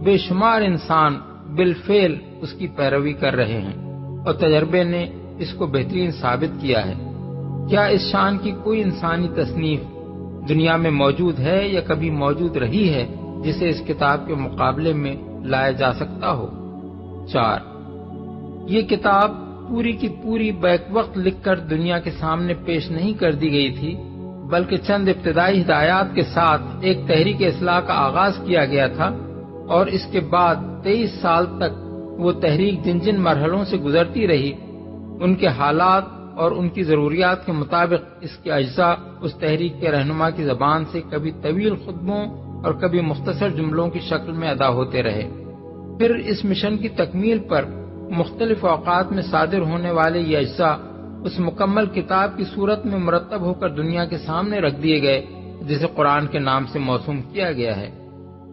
بے شمار انسان بالفعل اس کی پیروی کر رہے ہیں، اور تجربے نے اس کو بہترین ثابت کیا ہے۔ کیا اس شان کی کوئی انسانی تصنیف دنیا میں موجود ہے یا کبھی موجود رہی ہے جسے اس کتاب کے مقابلے میں لایا جا سکتا ہو؟ 4. یہ کتاب پوری کی پوری بیک وقت لکھ کر دنیا کے سامنے پیش نہیں کر دی گئی تھی بلکہ چند ابتدائی ہدایات کے ساتھ ایک تحریک اصلاح کا آغاز کیا گیا تھا، اور اس کے بعد 23 سال تک وہ تحریک جن جن مرحلوں سے گزرتی رہی ان کے حالات اور ان کی ضروریات کے مطابق اس کے اجزاء اس تحریک کے رہنما کی زبان سے کبھی طویل خطبوں اور کبھی مختصر جملوں کی شکل میں ادا ہوتے رہے۔ پھر اس مشن کی تکمیل پر مختلف اوقات میں صادر ہونے والے یہ اجزاء اس مکمل کتاب کی صورت میں مرتب ہو کر دنیا کے سامنے رکھ دیے گئے جسے قرآن کے نام سے موسوم کیا گیا ہے۔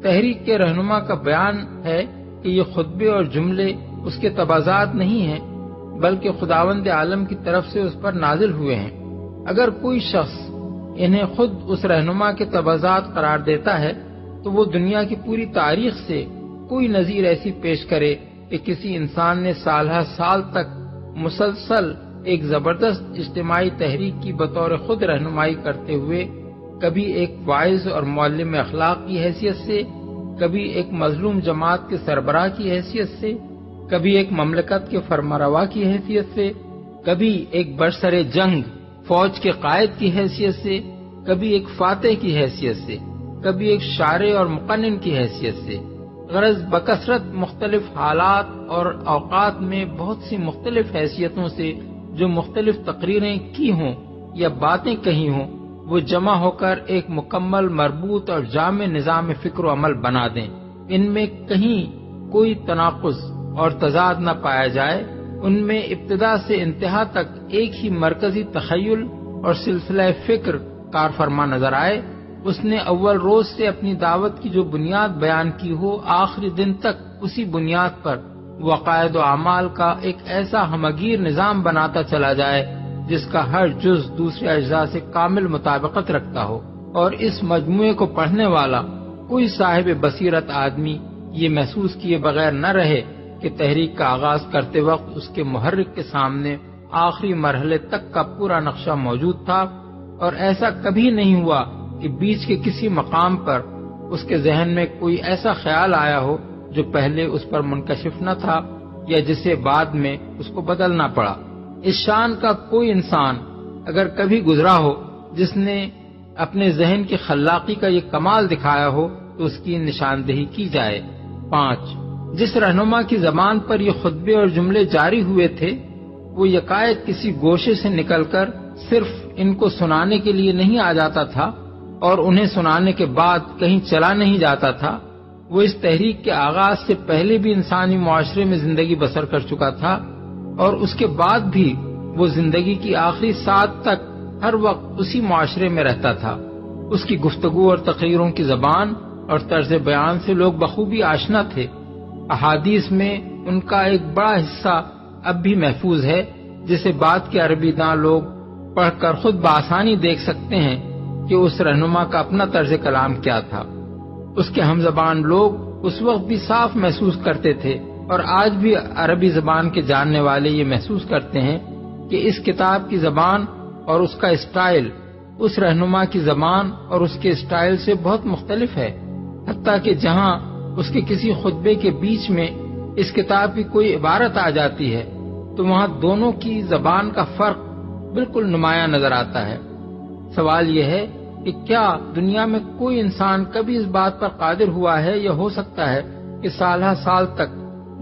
تحریک کے رہنما کا بیان ہے کہ یہ خطبے اور جملے اس کے تبازات نہیں ہیں بلکہ خداوند عالم کی طرف سے اس پر نازل ہوئے ہیں۔ اگر کوئی شخص انہیں خود اس رہنما کے تبازات قرار دیتا ہے تو وہ دنیا کی پوری تاریخ سے کوئی نظیر ایسی پیش کرے کہ کسی انسان نے سالہ سال تک مسلسل ایک زبردست اجتماعی تحریک کی بطور خود رہنمائی کرتے ہوئے کبھی ایک واعظ اور معلم اخلاق کی حیثیت سے، کبھی ایک مظلوم جماعت کے سربراہ کی حیثیت سے، کبھی ایک مملکت کے فرمانروا کی حیثیت سے، کبھی ایک برسر جنگ فوج کے قائد کی حیثیت سے، کبھی ایک فاتح کی حیثیت سے، کبھی ایک شارع اور مقنن کی حیثیت سے، غرض بکثرت مختلف حالات اور اوقات میں بہت سی مختلف حیثیتوں سے جو مختلف تقریریں کی ہوں یا باتیں کہی ہوں، وہ جمع ہو کر ایک مکمل، مربوط اور جامع نظام فکر و عمل بنا دیں۔ ان میں کہیں کوئی تناقض اور تضاد نہ پایا جائے، ان میں ابتدا سے انتہا تک ایک ہی مرکزی تخیل اور سلسلہ فکر کار فرما نظر آئے۔ اس نے اول روز سے اپنی دعوت کی جو بنیاد بیان کی ہو، آخری دن تک اسی بنیاد پر وہ عقائد و اعمال کا ایک ایسا ہمگیر نظام بناتا چلا جائے جس کا ہر جز دوسرے اجزاء سے کامل مطابقت رکھتا ہو، اور اس مجموعے کو پڑھنے والا کوئی صاحب بصیرت آدمی یہ محسوس کیے بغیر نہ رہے کہ تحریک کا آغاز کرتے وقت اس کے محرک کے سامنے آخری مرحلے تک کا پورا نقشہ موجود تھا، اور ایسا کبھی نہیں ہوا کہ بیچ کے کسی مقام پر اس کے ذہن میں کوئی ایسا خیال آیا ہو جو پہلے اس پر منکشف نہ تھا یا جسے بعد میں اس کو بدلنا پڑا۔ اس شان کا کوئی انسان اگر کبھی گزرا ہو جس نے اپنے ذہن کی خلاقی کا یہ کمال دکھایا ہو تو اس کی نشاندہی کی جائے۔ 5. جس رہنما کی زبان پر یہ خطبے اور جملے جاری ہوئے تھے، وہ یکایک کسی گوشے سے نکل کر صرف ان کو سنانے کے لیے نہیں آ جاتا تھا اور انہیں سنانے کے بعد کہیں چلا نہیں جاتا تھا، وہ اس تحریک کے آغاز سے پہلے بھی انسانی معاشرے میں زندگی بسر کر چکا تھا، اور اس کے بعد بھی وہ زندگی کی آخری ساعت تک ہر وقت اسی معاشرے میں رہتا تھا۔ اس کی گفتگو اور تقریروں کی زبان اور طرز بیان سے لوگ بخوبی آشنا تھے۔ احادیث میں ان کا ایک بڑا حصہ اب بھی محفوظ ہے، جسے بعد کے عربی داں لوگ پڑھ کر خود بآسانی دیکھ سکتے ہیں کہ اس رہنما کا اپنا طرز کلام کیا تھا۔ اس کے ہم زبان لوگ اس وقت بھی صاف محسوس کرتے تھے، اور آج بھی عربی زبان کے جاننے والے یہ محسوس کرتے ہیں کہ اس کتاب کی زبان اور اس کا اسٹائل اس رہنما کی زبان اور اس کے اسٹائل سے بہت مختلف ہے، حتیٰ کہ جہاں اس کے کسی خطبے کے بیچ میں اس کتاب کی کوئی عبارت آ جاتی ہے تو وہاں دونوں کی زبان کا فرق بالکل نمایاں نظر آتا ہے۔ سوال یہ ہے کہ کیا دنیا میں کوئی انسان کبھی اس بات پر قادر ہوا ہے یا ہو سکتا ہے کہ سالہ سال تک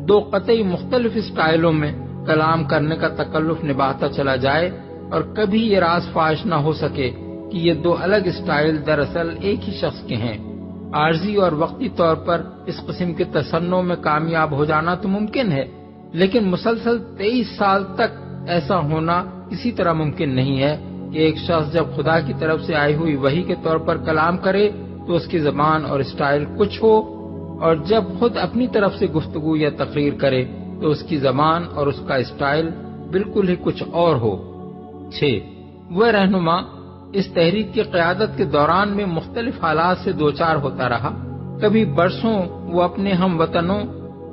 دو قطعی مختلف اسٹائلوں میں کلام کرنے کا تکلف نبھاتا چلا جائے اور کبھی یہ راز فاش نہ ہو سکے کہ یہ دو الگ اسٹائل دراصل ایک ہی شخص کے ہیں؟ عارضی اور وقتی طور پر اس قسم کے تصنع میں کامیاب ہو جانا تو ممکن ہے، لیکن مسلسل 23 سال تک ایسا ہونا اسی طرح ممکن نہیں ہے کہ ایک شخص جب خدا کی طرف سے آئی ہوئی وحی کے طور پر کلام کرے تو اس کی زبان اور اسٹائل کچھ ہو، اور جب خود اپنی طرف سے گفتگو یا تقریر کرے تو اس کی زبان اور اس کا اسٹائل بالکل ہی کچھ اور ہو۔ 6. وہ رہنما اس تحریک کی قیادت کے دوران میں مختلف حالات سے دوچار ہوتا رہا۔ کبھی برسوں وہ اپنے ہم وطنوں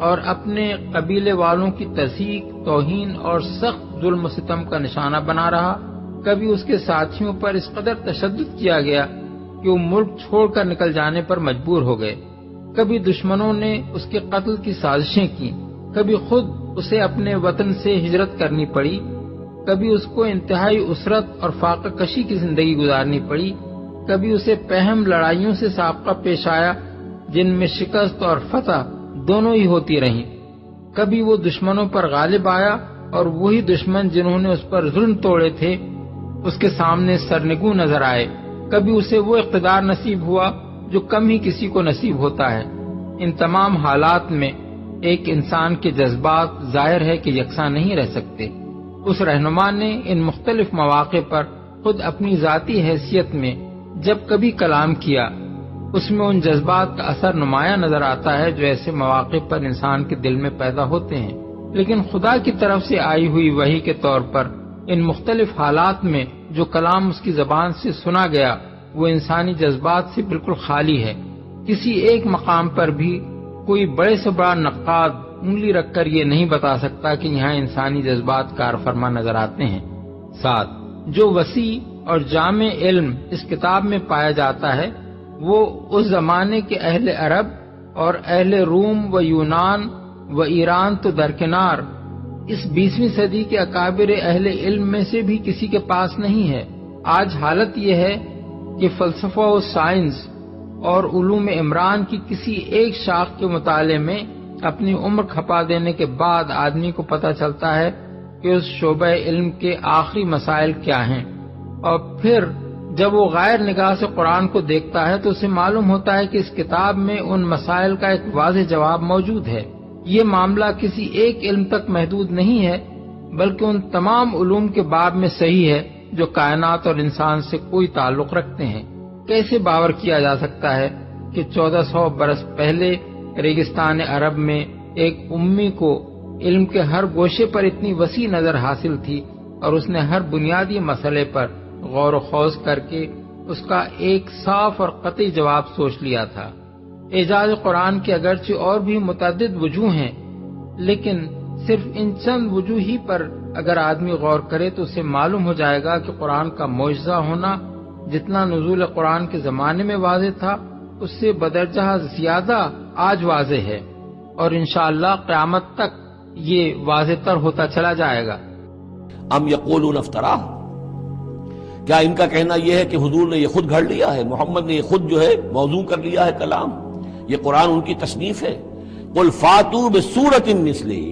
اور اپنے قبیلے والوں کی تضحیک، توہین اور سخت ظلم و ستم کا نشانہ بنا رہا، کبھی اس کے ساتھیوں پر اس قدر تشدد کیا گیا کہ وہ ملک چھوڑ کر نکل جانے پر مجبور ہو گئے، کبھی دشمنوں نے اس کے قتل کی سازشیں کی، کبھی خود اسے اپنے وطن سے ہجرت کرنی پڑی، کبھی اس کو انتہائی اسرت اور فاقہ کشی کی زندگی گزارنی پڑی، کبھی اسے پہم لڑائیوں سے سابقہ پیش آیا جن میں شکست اور فتح دونوں ہی ہوتی رہیں، کبھی وہ دشمنوں پر غالب آیا اور وہی دشمن جنہوں نے اس پر ظلم توڑے تھے اس کے سامنے سرنگوں نظر آئے، کبھی اسے وہ اقتدار نصیب ہوا جو کم ہی کسی کو نصیب ہوتا ہے۔ ان تمام حالات میں ایک انسان کے جذبات ظاہر ہے کہ یکساں نہیں رہ سکتے۔ اس رہنما نے ان مختلف مواقع پر خود اپنی ذاتی حیثیت میں جب کبھی کلام کیا، اس میں ان جذبات کا اثر نمایاں نظر آتا ہے جو ایسے مواقع پر انسان کے دل میں پیدا ہوتے ہیں، لیکن خدا کی طرف سے آئی ہوئی وحی کے طور پر ان مختلف حالات میں جو کلام اس کی زبان سے سنا گیا وہ انسانی جذبات سے بالکل خالی ہے۔ کسی ایک مقام پر بھی کوئی بڑے سے بڑا نقاد انگلی رکھ کر یہ نہیں بتا سکتا کہ یہاں انسانی جذبات کار فرما نظر آتے ہیں۔ 7. جو وسیع اور جامع علم اس کتاب میں پایا جاتا ہے وہ اس زمانے کے اہل عرب اور اہل روم و یونان و ایران تو درکنار اس 20ویں صدی کے اکابر اہل علم میں سے بھی کسی کے پاس نہیں ہے۔ آج حالت یہ ہے کہ فلسفہ و سائنس اور علوم عمران کی کسی ایک شاخ کے مطالعے میں اپنی عمر کھپا دینے کے بعد آدمی کو پتہ چلتا ہے کہ اس شعبہ علم کے آخری مسائل کیا ہیں، اور پھر جب وہ غیر نگاہ سے قرآن کو دیکھتا ہے تو اسے معلوم ہوتا ہے کہ اس کتاب میں ان مسائل کا ایک واضح جواب موجود ہے۔ یہ معاملہ کسی ایک علم تک محدود نہیں ہے بلکہ ان تمام علوم کے باب میں صحیح ہے جو کائنات اور انسان سے کوئی تعلق رکھتے ہیں۔ کیسے باور کیا جا سکتا ہے کہ 1400 برس پہلے ریگستان عرب میں ایک امی کو علم کے ہر گوشے پر اتنی وسیع نظر حاصل تھی اور اس نے ہر بنیادی مسئلے پر غور و خوض کر کے اس کا ایک صاف اور قطعی جواب سوچ لیا تھا۔ اعجاز قرآن کے اگرچہ اور بھی متعدد وجوہ ہیں، لیکن صرف ان چند وجوہ ہی پر اگر آدمی غور کرے تو اسے معلوم ہو جائے گا کہ قرآن کا معجزہ ہونا جتنا نزول قرآن کے زمانے میں واضح تھا اس سے بدرجہ زیادہ آج واضح ہے، اور انشاءاللہ قیامت تک یہ واضح تر ہوتا چلا جائے گا۔ ام یقولون افترا، کیا ان کا کہنا یہ ہے کہ حضور نے یہ خود گھڑ لیا ہے، محمد نے یہ خود جو ہے موضوع کر لیا ہے کلام، یہ قرآن ان کی تصنیف ہے؟ قل فاتوا بسورۃ مثلہ،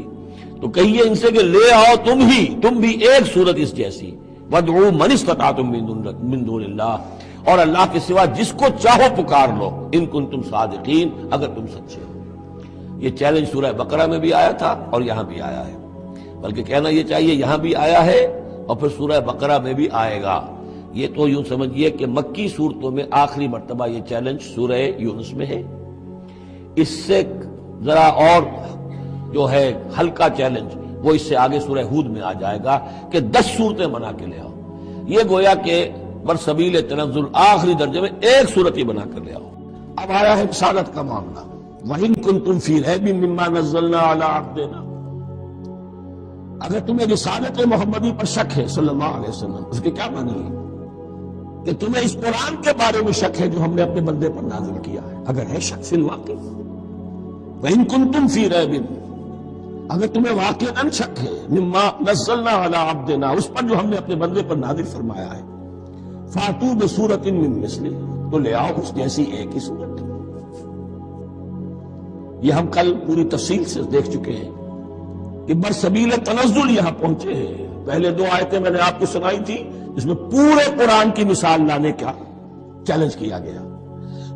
تو کہیے ان سے کہ لے آؤ تم بھی ایک سورت اس جیسی، وادعوا من استطعتم من دون اللہ، اور اللہ کے سوا جس کو چاہو پکار لو، ان کنتم صادقین، اگر تم سچے ہو۔ یہ چیلنج سورہ بقرہ میں بھی آیا تھا اور یہاں بھی آیا ہے، بلکہ کہنا یہ چاہیے یہاں بھی آیا ہے اور پھر سورہ بقرہ میں بھی آئے گا۔ یہ تو یوں سمجھیے کہ مکی صورتوں میں آخری مرتبہ یہ چیلنج سورہ یونس میں ہے، اس سے ذرا اور جو ہے ہلکا چیلنج وہ اس سے آگے سورہ ہود میں آ جائے گا کہ 10 صورتیں بنا کے لے آؤ۔ یہ گویا کہ برسبیل تنزل آخری درجے میں ایک صورت ہی بنا کر لے آؤ۔ اب آیا ہے رسالت کا معاملہ، وَإِن كُنتُمْ فِي رَيْبٍ مِّمَّا نَزَّلْنَا عَلَىٰ عَبْدِنَا، اگر تمہیں رسالت محمدی پر شک ہے صلی اللہ علیہ وسلم، اس کے کیا معنی ہے؟ کہ تمہیں اس قرآن کے بارے میں شک ہے جو ہم نے اپنے بندے پر نازل کیا ہے، اگر ہے شک فی الواقع، وَإِن كُنتُمْ فِي رَيْبٍ، اگر تمہیں واقعاً شک ہے مما نزلنا علی عبدنا، اس پر جو ہم نے اپنے بندے پر نازل فرمایا ہے، فاتوا بسورۃ من مثلہ، تو لے آؤ اس جیسی ایک ہی صورت۔ یہ ہم کل پوری تفصیل سے دیکھ چکے ہیں کہ برسبیل تنزل یہاں پہنچے ہیں۔ پہلے 2 آیتیں میں نے آپ کو سنائی تھی جس میں پورے قرآن کی مثال لانے کا چیلنج کیا گیا،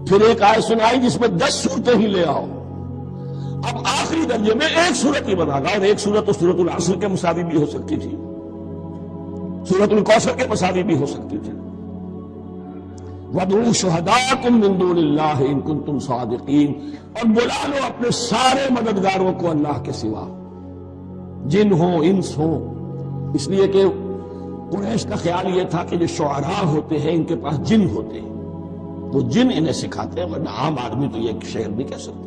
پھر ایک آیت سنائی جس میں 10 صورتیں ہی لے آؤ، اب آخری درجے میں ایک صورت ہی بنا گا، اور ایک صورت تو سورۃ العصر کے مساوی بھی ہو سکتی تھی، سورۃ الکوثر کے مساوی بھی ہو سکتی تھی۔ وَادْعُوا شُهَدَاءَكُم مِّن دُونِ اللَّهِ إِن كُنتُمْ صَادِقِينَ، اور بلا لو اپنے سارے مددگاروں کو اللہ کے سوا، جن ہوں انس ہوں، اس لیے کہ قریش کا خیال یہ تھا کہ جو شعراء ہوتے ہیں ان کے پاس جن ہوتے ہیں، وہ جن انہیں سکھاتے ہیں، ورنہ عام آدمی تو یہ شعر نہیں کہہ سکتا۔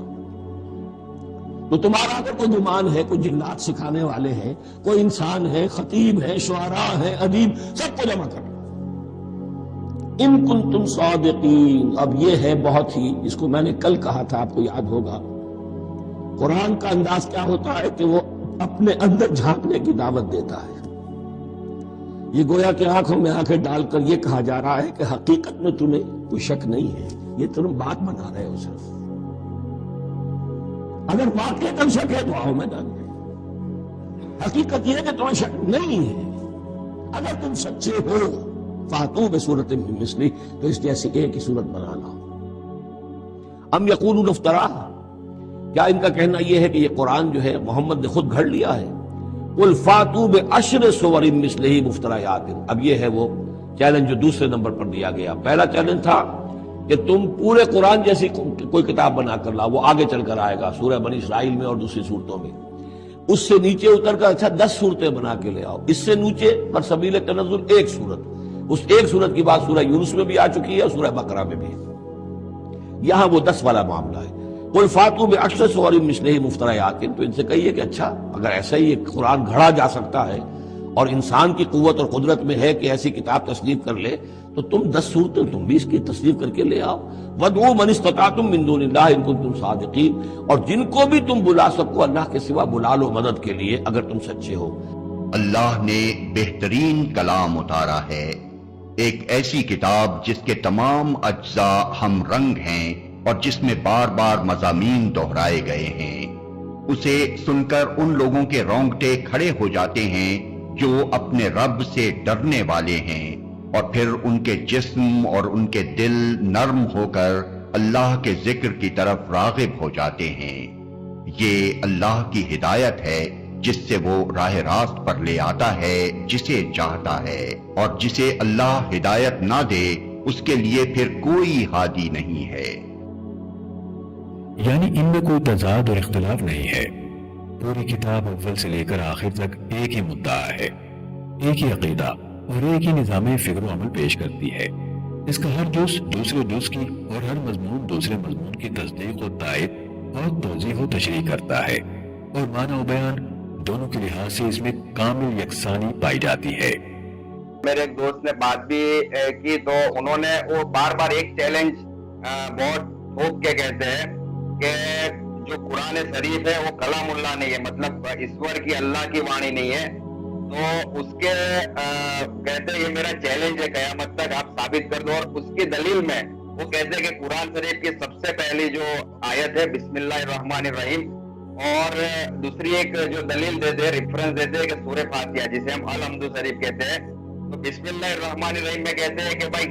تو تمہارا اگر کوئی گمان ہے کوئی جنات سکھانے والے ہیں، کوئی انسان ہے، خطیب ہے، شعراء ہے، ادیب، سب کو جمع کر، ان کنتم صادقین۔ اب یہ ہے بہت ہی، اس کو میں نے کل کہا تھا، آپ کو یاد ہوگا، قرآن کا انداز کیا ہوتا ہے کہ وہ اپنے اندر جھانکنے کی دعوت دیتا ہے۔ یہ گویا کہ آنکھوں میں آنکھیں ڈال کر یہ کہا جا رہا ہے کہ حقیقت میں تمہیں کوئی شک نہیں ہے، یہ تم بات بنا رہے ہو صرف، اگر واقعی شک ہے تو آؤ میدان میں، حقیقت یہ ہے کہ تمہیں شک نہیں ہے، اگر تم سچے ہو فاتوا بسورۃ من مثلہ، تو اس جیسی ایک ہی صورت بنا لاؤ۔ ام یقولون افترا، کیا ان کا کہنا یہ ہے کہ یہ قرآن جو ہے محمد نے خود گھڑ لیا ہے؟ قل فاتوا بعشر سور مثلہ مفتریات، اب یہ ہے وہ چیلنج جو دوسرے نمبر پر دیا گیا۔ پہلا چیلنج تھا کہ تم پورے قرآن جیسی کوئی کتاب بنا کر لاؤ، وہ آگے چل کر آئے گا سورہ بنی اسرائیل میں اور دوسری صورتوں میں۔ اس سے نیچے اتر کر اچھا 10 صورتیں بنا کے لے آؤ، اس سے نیچے پر سبیل تنزل ایک صورت، اس ایک صورت کی بات سورہ یونس میں بھی آ چکی ہے اور سورہ بقرہ میں بھی، یہاں وہ 10 والا معاملہ ہے۔ قل فاتوا بعشر سور مثلہ مفتریات، تو ان سے کہیے کہ اچھا اگر ایسا ہی ایک قرآن گھڑا جا سکتا ہے اور انسان کی قوت اور قدرت میں ہے کہ ایسی کتاب تصنیف کر لے، تو تم 10 صورتیں تم بھی اس کی تصنیف کر کے لے آؤ۔ وَادْعُوا مَنِ اسْتَطَعْتُم مِّن دُونِ اللَّهِ إِن كُنتُمْ صَادِقِينَ، اور جن کو بھی تم بلا سکو اللہ کے سوا بلا لو مدد کے لیے اگر تم سچے ہو۔ اللہ نے بہترین کلام اتارا ہے ایک ایسی کتاب جس کے تمام اجزاء ہم رنگ ہیں اور جس میں بار بار مضامین دہرائے گئے ہیں۔ اسے سن کر ان لوگوں کے رونگٹے کھڑے ہو جاتے ہیں جو اپنے رب سے ڈرنے والے ہیں، اور پھر ان کے جسم اور ان کے دل نرم ہو کر اللہ کے ذکر کی طرف راغب ہو جاتے ہیں۔ یہ اللہ کی ہدایت ہے جس سے وہ راہ راست پر لے آتا ہے جسے چاہتا ہے، اور جسے اللہ ہدایت نہ دے اس کے لیے پھر کوئی ہادی نہیں ہے۔ یعنی ان میں کوئی تضاد اور اختلاف نہیں ہے، پوری کتاب اول سے لے کر آخر تک ایک ہی مدعا ہے، ایک ہی عقیدہ اور ایک ہی نظام فکر و عمل پیش کرتی ہے۔ اس کا ہر جز دوسرے جز کی اور ہر مضمون دوسرے مضمون کی تصدیق و تائید اور توضیح و تشریح کرتا ہے، اور معنی و بیان دونوں کے لحاظ سے اس میں کامل یکسانی پائی جاتی ہے۔ میرے ایک دوست نے بات بھی کی تو انہوں نے وہ بار بار ایک چیلنج بہت ٹھوک کے کہتے ہیں کہ جو قرآن شریف ہے وہ کلام اللہ نہیں ہے، مطلب ایشور کی اللہ کی وانی نہیں ہے، تو اس کے کہتے ہیں یہ میرا چیلنج ہے قیامت تک آپ ثابت کر دو، اور اس کی دلیل میں وہ کہتے ہیں کہ قرآن شریف کی سب سے پہلی جو آیت ہے بسم اللہ الرحمن الرحیم، اور دوسری ایک جو دلیل دیتے ہیں ریفرنس دیتے ہیں کہ سورہ فاتحہ جسے ہم الحمد شریف کہتے ہیں، تو بسم اللہ الرحمن الرحیم میں کہتے ہیں کہ بھائی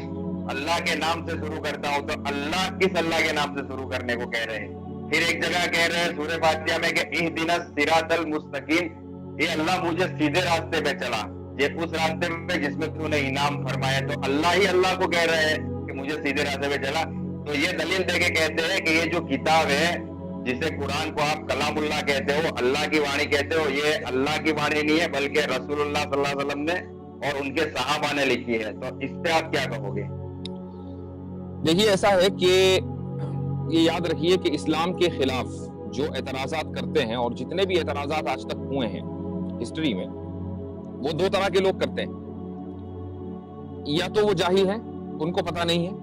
اللہ کے نام سے شروع کرتا ہوں، تو اللہ کس اللہ کے نام سے شروع کرنے کو کہہ رہے ہیں؟ پھر ایک جگہ کہہ رہے ہیں سورہ فاتحہ میں کہ اہدنا الصراط المستقیم، یہ اللہ مجھے سیدھے راستے پہ چلا، یہ اس راستے میں جس میں تو نے انعام فرمایا، تو اللہ ہی اللہ کو کہہ رہے ہیں کہ مجھے سیدھے راستے پہ چلا۔ تو یہ دلیل دے کے کہتے ہیں کہ یہ جو کتاب ہے جسے قرآن کو آپ کلام اللہ کہتے ہو، اللہ کی وانی کہتے ہو، یہ اللہ کی وانی نہیں ہے بلکہ رسول اللہ صلی اللہ علیہ وسلم نے اور ان کے صحابہ نے لکھی ہے۔ تو اس پہ آپ کیا کہو گے؟ دیکھیے ایسا ہے کہ یہ یاد رکھیے کہ اسلام کے خلاف جو اعتراضات کرتے ہیں اور جتنے بھی اعتراضات آج تک ہوئے ہیں ہسٹری میں، وہ دو طرح کے لوگ کرتے ہیں، یا تو وہ جاہل ہیں، ان کو پتہ نہیں ہے،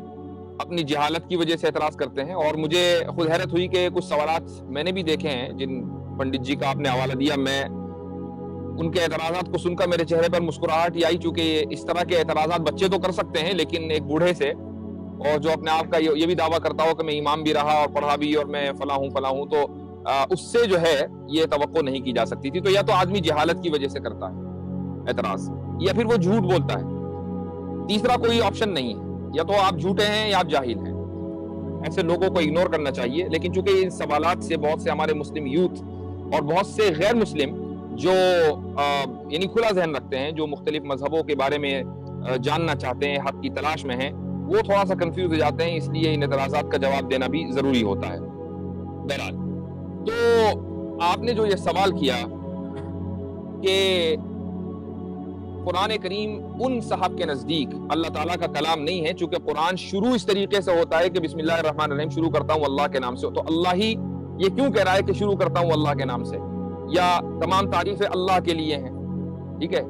اپنی جہالت کی وجہ سے اعتراض کرتے ہیں۔ اور مجھے خود حیرت ہوئی کہ کچھ سوالات میں نے بھی دیکھے ہیں جن پنڈت جی کا آپ نے حوالہ دیا، میں ان کے اعتراضات کو سن کر میرے چہرے پر مسکراہٹ ہی آئی، چونکہ اس طرح کے اعتراضات بچے تو کر سکتے ہیں لیکن ایک بوڑھے سے، اور جو اپنے آپ کا یہ بھی دعویٰ کرتا ہو کہ میں امام بھی رہا اور پڑھا بھی اور میں فلاں ہوں، تو اس سے جو ہے یہ توقع نہیں کی جا سکتی تھی۔ تو یا تو آدمی جہالت کی وجہ سے کرتا ہے اعتراض، یا پھر وہ جھوٹ بولتا ہے، تیسرا کوئی آپشن نہیں ہے، یا تو آپ جھوٹے ہیں یا آپ جاہل ہیں۔ ایسے لوگوں کو اگنور کرنا چاہیے، لیکن چونکہ ان سوالات سے بہت سے ہمارے مسلم یوتھ اور بہت سے غیر مسلم جو یعنی کھلا ذہن رکھتے ہیں، جو مختلف مذہبوں کے بارے میں جاننا چاہتے ہیں، حق کی تلاش میں ہیں، وہ تھوڑا سا کنفیوز ہو جاتے ہیں، اس لیے ان اعتراضات کا جواب دینا بھی ضروری ہوتا ہے۔ بہرحال تو آپ نے جو یہ سوال کیا کہ قرآن کریم ان صاحب کے نزدیک اللہ تعالیٰ کا کلام نہیں ہے، چونکہ قرآن شروع اس طریقے سے ہوتا ہے کہ بسم اللہ الرحمن الرحیم شروع کرتا ہوں اللہ کے نام سے، تو اللہ ہی یہ کیوں کہہ رہا ہے کہ شروع کرتا ہوں اللہ کے نام سے، یا تمام تعریفیں اللہ کے لیے ہیں؟ ٹھیک ہے،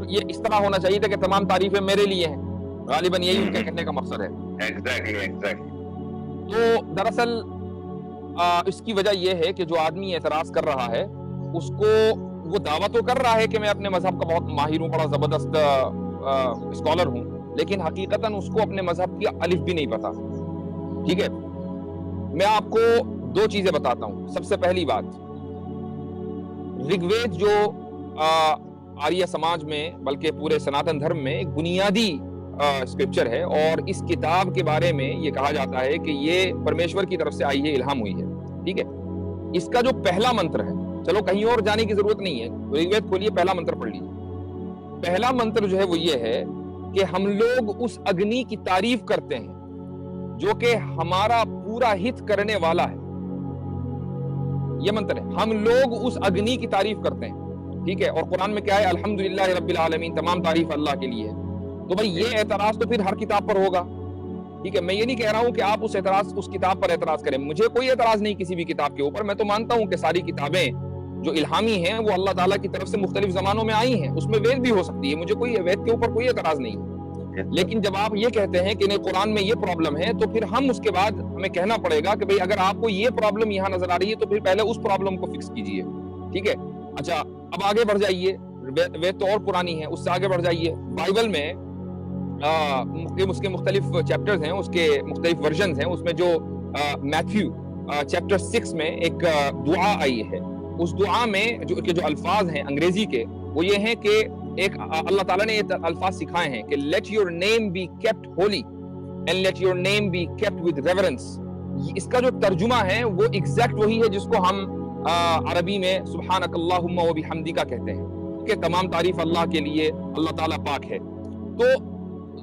یہ اس طرح ہونا چاہیے تھا کہ تمام تعریفیں میرے لیے ہیں، غالباً یہی ان کے کہنے کا مقصد ہے۔ تو دراصل اس کی وجہ یہ ہے کہ جو آدمی اعتراض کر رہا ہے اس کو وہ دعویٰ تو کر رہا ہے کہ میں اپنے مذہب کا بہت ماہر ہوں، بڑا زبردست اسکالر ہوں، لیکن حقیقتاً اس کو اپنے مذہب کی الف بھی نہیں پتا۔ ٹھیک ہے، میں آپ کو دو چیزیں بتاتا ہوں۔ سب سے پہلی بات، رگ وید جو آریہ سماج میں بلکہ پورے سناتن دھرم میں ایک بنیادی اسکرپچر ہے، اور اس کتاب کے بارے میں یہ کہا جاتا ہے کہ یہ پرمیشور کی طرف سے آئی ہے، الہام ہوئی ہے۔ ٹھیک ہے، اس کا جو پہلا منتر ہے، چلو کہیں اور جانے کی ضرورت نہیں ہے، رگ وید کھولیے، پہلا منتر پڑھ لیجیے۔ پہلا منتر جو ہے وہ یہ ہے کہ ہم لوگ اس اگنی کی تعریف کرتے ہیں جو کہ ہمارا پورا ہت کرنے والا ہے۔ یہ منتر ہے، ہم لوگ اس اگنی کی تعریف کرتے ہیں۔ ٹھیک ہے، اور قرآن میں کیا ہے؟ الحمدللہ رب العالمین، تمام تعریف اللہ کے لیے ہے۔ تو بھائی یہ اعتراض تو پھر ہر کتاب پر ہوگا۔ ٹھیک ہے، میں یہ نہیں کہہ رہا ہوں کہ آپ اس کتاب پر اعتراض کریں، مجھے کوئی اعتراض نہیں کسی بھی کتاب کے اوپر۔ میں تو مانتا ہوں کہ ساری کتابیں جو الہامی ہیں وہ اللہ تعالیٰ کی طرف سے مختلف زمانوں میں آئی ہیں، اس میں وید بھی ہو سکتی ہے، مجھے کوئی وید کے اوپر کوئی اعتراض نہیں ہے۔ لیکن جب آپ یہ کہتے ہیں کہ نہیں قرآن میں یہ پرابلم ہے، تو پھر ہم اس کے بعد ہمیں کہنا پڑے گا کہ بھئی اگر آپ کو یہ پرابلم یہاں نظر آ رہی ہے تو پھر پہلے اس پرابلم کو فکس کیجئے۔ ٹھیک ہے، اچھا اب آگے بڑھ جائیے، وید تو اور پرانی ہے، اس سے آگے بڑھ جائیے۔ بائبل میں اس کے مختلف چیپٹرز ہیں، اس کے مختلف ورژنز ہیں. اس میں جو میتھیو چیپٹر 6 میں ایک دعا آئی ہے، اس دعا میں جو الفاظ ہیں انگریزی کے وہ یہ ہیں کہ ایک اللہ تعالیٰ نے یہ الفاظ سکھائے ہیں کہ let your name be kept holy and let your name be kept with reverence. اس کا جو ترجمہ ہے وہ ایگزیکٹ وہی ہے جس کو ہم عربی میں سبحانک اللہم و بحمدک کہتے ہیں کہ تمام تعریف اللہ کے لیے، اللہ تعالیٰ پاک ہے. تو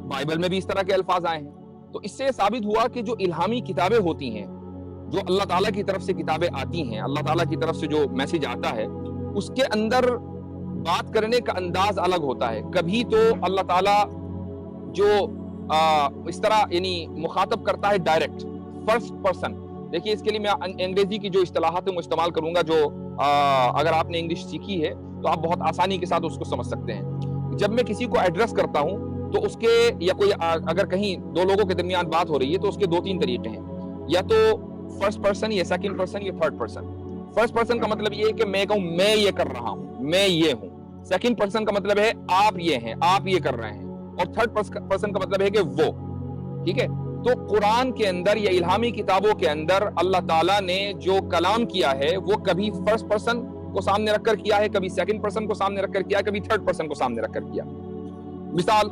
بائبل میں بھی اس طرح کے الفاظ آئے ہیں. تو اس سے ثابت ہوا کہ جو الہامی کتابیں ہوتی ہیں، جو اللہ تعالیٰ کی طرف سے کتابیں آتی ہیں، اللہ تعالیٰ کی طرف سے جو میسج آتا ہے، اس کے اندر بات کرنے کا انداز الگ ہوتا ہے. کبھی تو اللہ تعالیٰ جو اس طرح یعنی مخاطب کرتا ہے ڈائریکٹ فرسٹ پرسن. دیکھیے اس کے لیے میں انگریزی کی جو اصطلاحات ہیں وہ استعمال کروں گا، جو اگر آپ نے انگلش سیکھی ہے تو آپ بہت آسانی کے ساتھ اس کو سمجھ سکتے ہیں. جب میں کسی کو ایڈریس کرتا ہوں تو اس کے یا کوئی اگر کہیں دو لوگوں کے درمیان بات ہو رہی ہے تو اس کے دو تین طریقے ہیں. یا تو فرسٹ پرسن یا سیکنڈ پرسن یا تھرڈ پرسن. فرسٹ پرسن کا مطلب یہ ہے کہ میں کہوں میں یہ کر رہا ہوں، میں یہ ہوں. سیکنڈ پرسن کا مطلب ہے آپ یہ ہیں، آپ یہ کر رہے ہیں. اور تھرڈ پرسن کا مطلب ہے کہ وہ. ٹھیک ہے. تو قرآن کے اندر یا الہامی کتابوں کے اندر اللہ تعالیٰ نے جو کلام کیا ہے وہ کبھی فرسٹ پرسن کو سامنے رکھ کر کیا ہے، کبھی سیکنڈ پرسن کو سامنے رکھ کر کیا ہے، کبھی تھرڈ پرسن کو سامنے رکھ کر کیا. مثال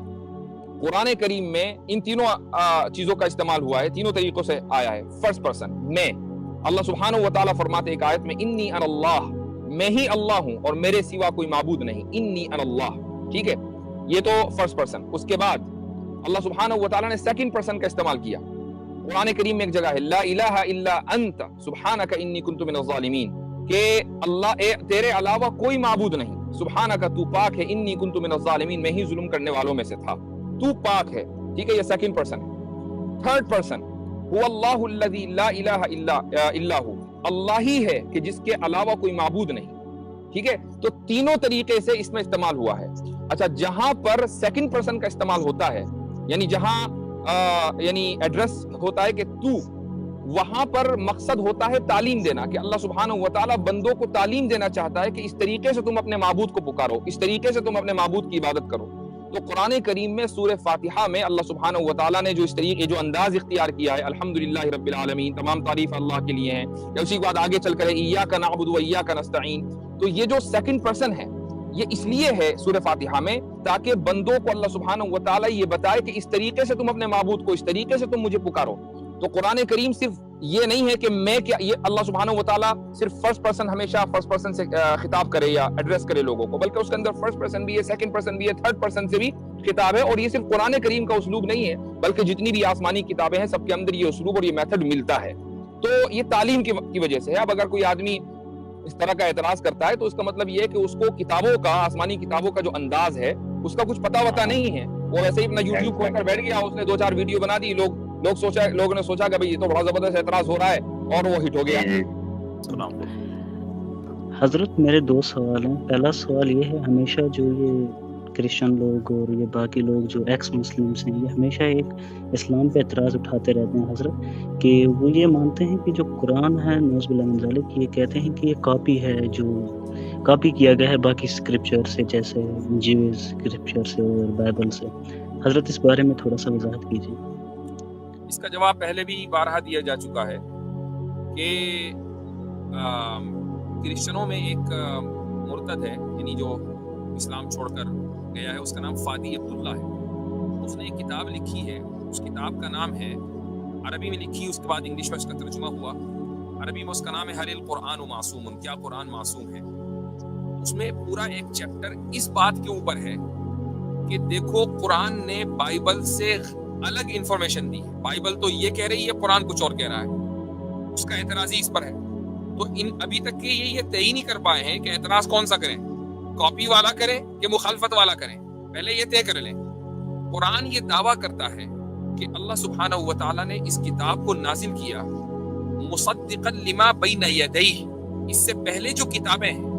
قرآن کریم میں ان تینوں چیزوں کا استعمال ہوا ہے، تینوں طریقوں سے آیا ہے. فرسٹ پرسن میں، اللہ سبحانہ و تعالیٰ فرماتے ایک آیت میں انی انا اللہ، میں ہی اللہ ہوں اور میرے سوا کوئی معبود نہیں. انی انا اللہ. ٹھیک ہے، یہ تو فرسٹ پرسن. اس کے بعد اللہ سبحانہ و تعالیٰ نے سیکنڈ پرسن کا استعمال کیا. قرآن کریم میں ایک جگہ ہے لا الہ الا انت سبحانک انی کنت من الظالمین، کہ اللہ تیرے علاوہ کوئی معبود نہیں، سبحانک تو پاک ہے، انی کنت من الظالمین میں ہی ظلم کرنے والوں میں سے تھا، تو پاک ہے. ٹھیک ہے، یہ سیکنڈ پرسن ہے. تھرڈ پرسن هو اللہ الذی لا الہ الا هو، اللہ ہی ہے کہ جس کے علاوہ کوئی معبود نہیں. ٹھیک ہے. تو تینوں طریقے سے اس میں استعمال ہوا ہے. اچھا، جہاں پر سیکنڈ پرسن کا استعمال ہوتا ہے، یعنی جہاں یعنی ایڈریس ہوتا ہے کہ تو، وہاں پر مقصد ہوتا ہے تعلیم دینا، کہ اللہ سبحانہ و تعالیٰ بندوں کو تعلیم دینا چاہتا ہے کہ اس طریقے سے تم اپنے معبود کو پکارو، اس طریقے سے تم اپنے معبود کی عبادت کرو. تو قرآن کریم میں سورہ فاتحہ میں اللہ سبحانہ و تعالیٰ نے جو اس طریقے جو انداز اختیار کیا ہے، الحمدللہ رب العالمین، تمام تعریف اللہ کے لیے ہیں، یا اسی کے بعد آگے چل کر ایاک نعبد و ایاک نستعین. تو یہ جو سیکنڈ پرسن ہے یہ اس لیے ہے سورہ فاتحہ میں تاکہ بندوں کو اللہ سبحانہ و تعالیٰ یہ بتائے کہ اس طریقے سے تم اپنے معبود کو، اس طریقے سے تم مجھے پکارو. تو قرآن کریم صرف یہ نہیں ہے کہ میں کیا، یہ اللہ سبحانہ و تعالیٰ صرف فرسٹ پرسن ہمیشہ فرسٹ پرسن سے خطاب کرے یا ایڈریس کرے لوگوں کو، بلکہ اس کے اندر فرسٹ پرسن بھی ہے، سیکنڈ پرسن بھی ہے، تھرڈ پرسن سے بھی خطاب ہے. اور یہ صرف قرآن کریم کا اسلوب نہیں ہے، بلکہ جتنی بھی آسمانی کتابیں ہیں سب کے اندر یہ اسلوب اور یہ میتھڈ ملتا ہے. تو یہ تعلیم کی وجہ سے ہے. اب اگر کوئی آدمی اس طرح کا اعتراض کرتا ہے تو اس کا مطلب یہ ہے کہ اس کو کتابوں کا، آسمانی کتابوں کا جو انداز ہے اس کا کچھ پتہ وتا نہیں ہے. وہ ویسے ہی اپنا یوٹیوب کھول کر بیٹھ گیا، اس نے 2-4 ویڈیو بنا دی، لوگوں نے سوچا کہ بھئی یہ تو بڑا زبردست اعتراض ہو رہا ہے، اور وہ ہٹ ہو گیا. حضرت میرے 2 سوال ہیں. پہلا سوال یہ ہے، ہمیشہ جو یہ کرسچن لوگ اور یہ باقی لوگ جو ایکس مسلمس ہیں، یہ ہمیشہ ایک اسلام پہ اعتراض اٹھاتے رہتے ہیں حضرت، کہ وہ یہ مانتے ہیں کہ جو قرآن ہے نعوذ باللہ من ذالک، یہ کہتے ہیں کہ یہ کاپی ہے، جو کاپی کیا گیا ہے باقی اسکرپچر سے، جیسے انجیل اسکرپچر سے اور بائبل سے. حضرت اس بارے میں تھوڑا سا وضاحت کیجیے. اس کا جواب پہلے بھی بارہا دیا جا چکا ہے کہ کرسچنوں میں ایک مرتد ہے، یعنی جو اسلام چھوڑ کر گیا ہے، اس کا نام فادی عبداللہ ہے. اس نے ایک کتاب لکھی ہے، اس کتاب کا نام ہے، عربی میں لکھی، اس کے بعد انگلش میں اس کا ترجمہ ہوا. عربی میں اس کا نام ہے حل القرآن معصوم، کیا قرآن معصوم ہے. اس میں پورا ایک چیپٹر اس بات کے اوپر ہے کہ دیکھو قرآن نے بائبل سے الگ انفارمیشن دی ہے. بائبل تو یہ کہہ رہی ہے، قرآن کچھ اور کہہ رہا ہے. اس کا اعتراض ہی اس پر ہے. تو ابھی تک کہ یہ طے ہی نہیں کر پائے ہیں کہ اعتراض کون سا کریں، کاپی والا کریں کہ مخالفت والا کریں. پہلے یہ طے کر لیں. قرآن یہ دعویٰ کرتا ہے کہ اللہ سبحانہ و تعالیٰ نے اس کتاب کو نازل کیا مصدقا لما بین یدیہ، اس سے پہلے جو کتابیں ہیں